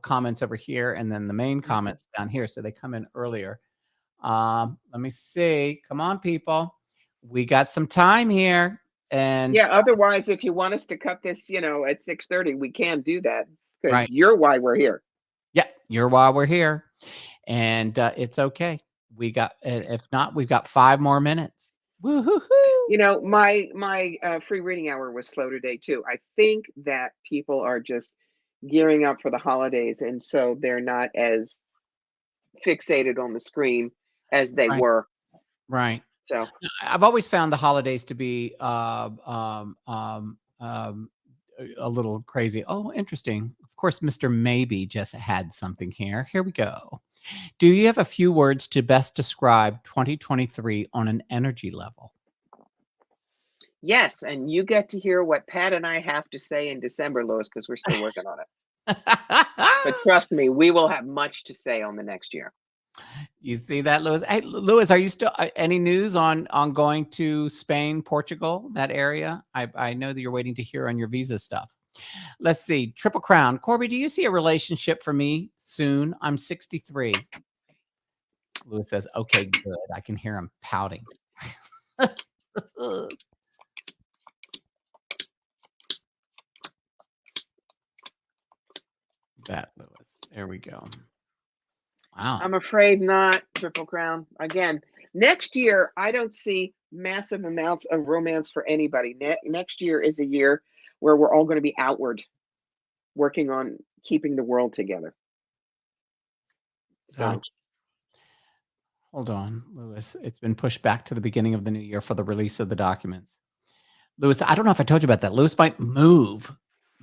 comments over here, and then the main comments down here. So they come in earlier. Let me see. Come on, people. We got some time here. And yeah, otherwise, if you want us to cut this, at 6:30, we can do that because Right. you're why we're here. Yeah, you're why we're here. And it's okay. We got, if not, we've got 5 more minutes. Woo-hoo-hoo. My free reading hour was slow today too. I think that people are just gearing up for the holidays, and so they're not as fixated on the screen as they Right. were. Right. So I've always found the holidays to be a little crazy. Oh, interesting. Of course, Mr. Maybe just had something here. Here we go. Do you have a few words to best describe 2023 on an energy level? yes, and you get to hear what Pat and I have to say in December, Lois, because we're still working on it. But trust me, we will have much to say on the next year. You see that, Lewis? Hey, Lewis, are you still any news on going to Spain, Portugal, that area? I know that you're waiting to hear on your visa stuff. Let's see. Triple Crown. Corbie, do you see a relationship for me soon? I'm 63. Lewis says, okay, good. I can hear him pouting. That, Lewis. There we go. Wow. I'm afraid not, Triple Crown. Again, next year, I don't see massive amounts of romance for anybody. Next year is a year where we're all going to be outward, working on keeping the world together. So, Gotcha. Hold on, Lewis. It's been pushed back to the beginning of the new year for the release of the documents. Lewis, I don't know if I told you about that. Lewis might move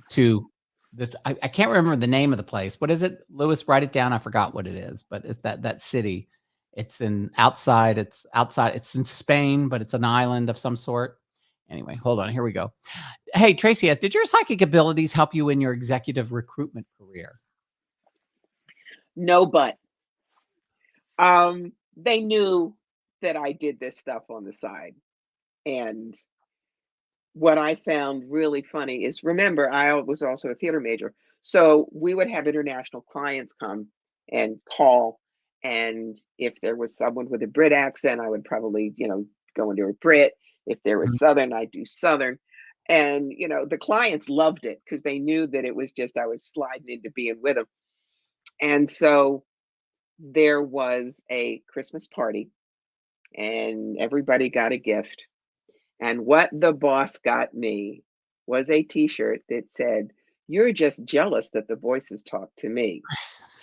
to this. I can't remember the name of the place. What is it? Lewis, write it down. I forgot what it is, but it's that city. It's outside. It's in Spain, but it's an island of some sort. Anyway, hold on. Here we go. Hey, Tracy S., did your psychic abilities help you in your executive recruitment career? no, but they knew that I did this stuff on the side. And what I found really funny is, remember, I was also a theater major. So we would have international clients come and call. And if there was someone with a Brit accent, I would probably, go into a Brit. If there was Southern, I'd do Southern. And, the clients loved it because they knew that it was just, I was sliding into being with them. And so there was a Christmas party and everybody got a gift. And what the boss got me was a t-shirt that said, "You're just jealous that the voices talk to me."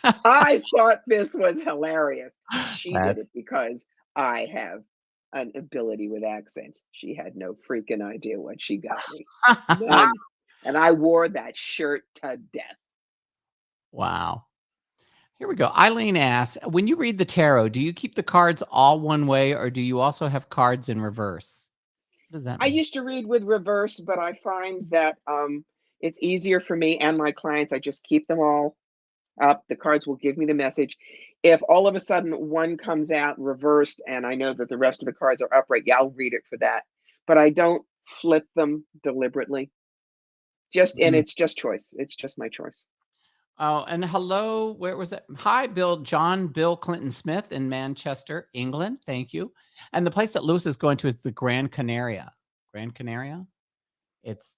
I thought this was hilarious. She did it because I have an ability with accents. She had no freaking idea what she got me. None. And I wore that shirt to death. Wow. Here we go. Eileen asks, when you read the tarot, do you keep the cards all one way or do you also have cards in reverse? What does that I mean? used to read with reverse, but I find that it's easier for me and my clients. I just keep them all up. The cards will give me the message. If all of a sudden one comes out reversed and I know that the rest of the cards are upright, yeah, I'll read it for that. But I don't flip them deliberately. And it's just choice. It's just my choice. Oh, and hello, where was it? Hi, Bill Clinton Smith in Manchester, England. Thank you. And the place that Lewis is going to is the Gran Canaria. Gran Canaria? It's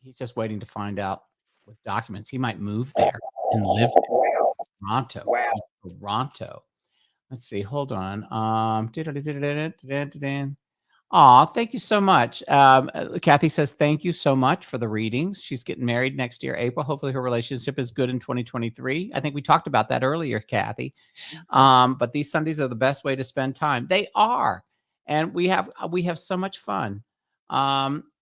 he's just waiting to find out with documents. He might move there and live there. Toronto. Wow. Toronto. Let's see. Hold on. Aw, thank you so much. Kathy says, thank you so much for the readings. She's getting married next year, April. Hopefully her relationship is good in 2023. I think we talked about that earlier, Kathy. But these Sundays are the best way to spend time. They are. And we have so much fun.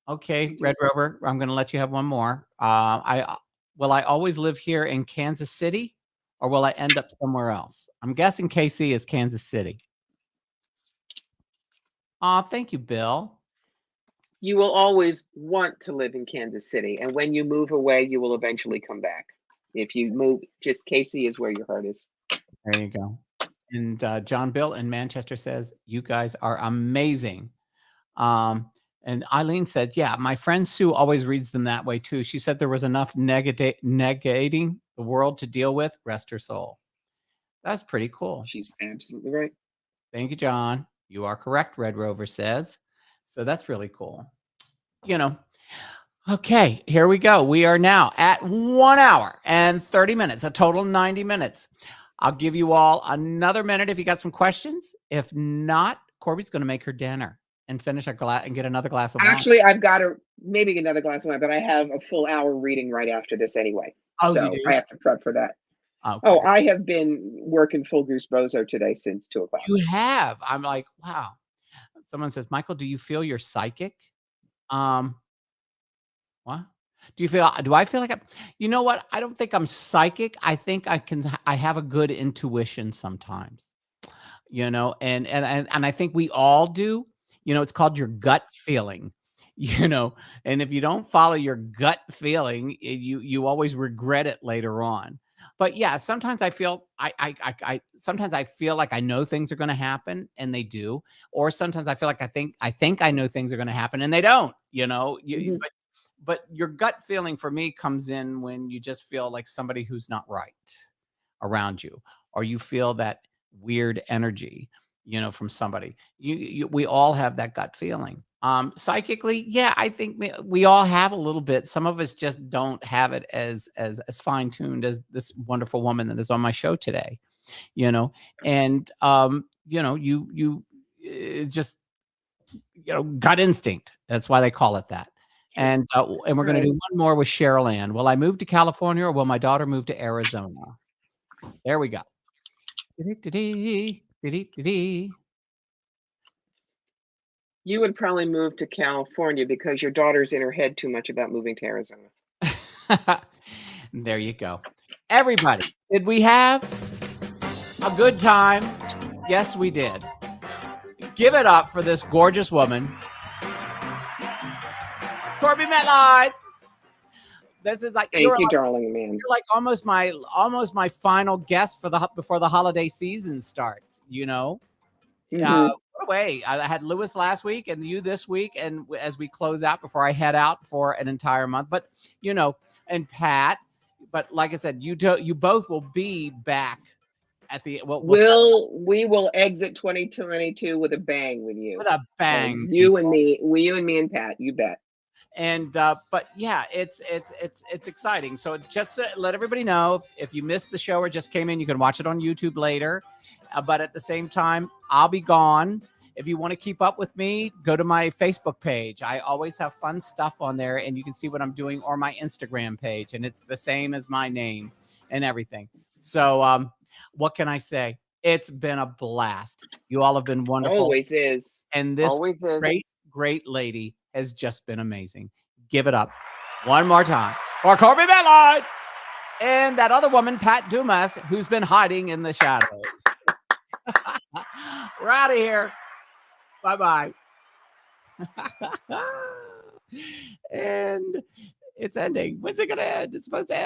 Okay, Red Rover, I'm going to let you have one more. Will I always live here in Kansas City, or will I end up somewhere else? I'm guessing KC is Kansas City. Aw, thank you, Bill. You will always want to live in Kansas City, and when you move away, you will eventually come back. If you move, just KC is where your heart is. There you go. And John Bill in Manchester says, you guys are amazing. And Eileen said, yeah, my friend Sue always reads them that way too. She said there was enough negating the world to deal with. Rest her soul. That's pretty cool. She's absolutely right. Thank you, John. You are correct, Red Rover says. So that's really cool. You know, okay, here we go. We are now at 1 hour and 30 minutes, a total 90 minutes. I'll give you all another minute if you got some questions. If not, Corbie's going to make her dinner and finish a glass and get another glass of wine. Actually, I've got to maybe another glass of wine, but I have a full hour reading right after this anyway. Oh, so you do? I have to prep for that. Okay. Oh, I have been working full goose bozo today since 2 o'clock. You have. I'm like, wow. Someone says, Michael, do you feel you're psychic? What? Do I feel like you know what? I don't think I'm psychic. I think I have a good intuition sometimes, and I think we all do. It's called your gut feeling, and if you don't follow your gut feeling, you always regret it later on. But yeah, sometimes I feel sometimes I feel like I know things are going to happen and they do, or sometimes I feel like I think I know things are going to happen and they don't, but your gut feeling for me comes in when you just feel like somebody who's not right around you, or you feel that weird energy, from somebody. We all have that gut feeling. Psychically, yeah, I think we all have a little bit. Some of us just don't have it as fine tuned as this wonderful woman that is on my show today, and you it's just gut instinct. That's why they call it that. And we're going to do one more with Cheryl Ann. Will I move to California, or will my daughter move to Arizona? There we go. You would probably move to California because your daughter's in her head too much about moving to Arizona. There you go. Everybody, did we have a good time? Yes, we did. Give it up for this gorgeous woman, Corbie Mitleid. This is like, thank you, darling man. You're like almost my final guest before the holiday season starts. What a way. I had Lewis last week and you this week, and as we close out before I head out for an entire month. But and Pat. But like I said, you both will be back at the. We will exit 2022 with a bang with you. With a bang. You and me and Pat. You bet. And but yeah, it's exciting. So just to let everybody know, if you missed the show or just came in, you can watch it on YouTube later. But at the same time, I'll be gone. If you want to keep up with me, go to my Facebook page. I always have fun stuff on there, and you can see what I'm doing, or my Instagram page, and it's the same as my name and everything. So what can I say? It's been a blast. You all have been wonderful. Always is. And this great lady has just been amazing. Give it up one more time for Corbie Mitleid and that other woman, Pat Dumas, who's been hiding in the shadows. We're out of here. Bye-bye. And it's ending. When's it going to end? It's supposed to end.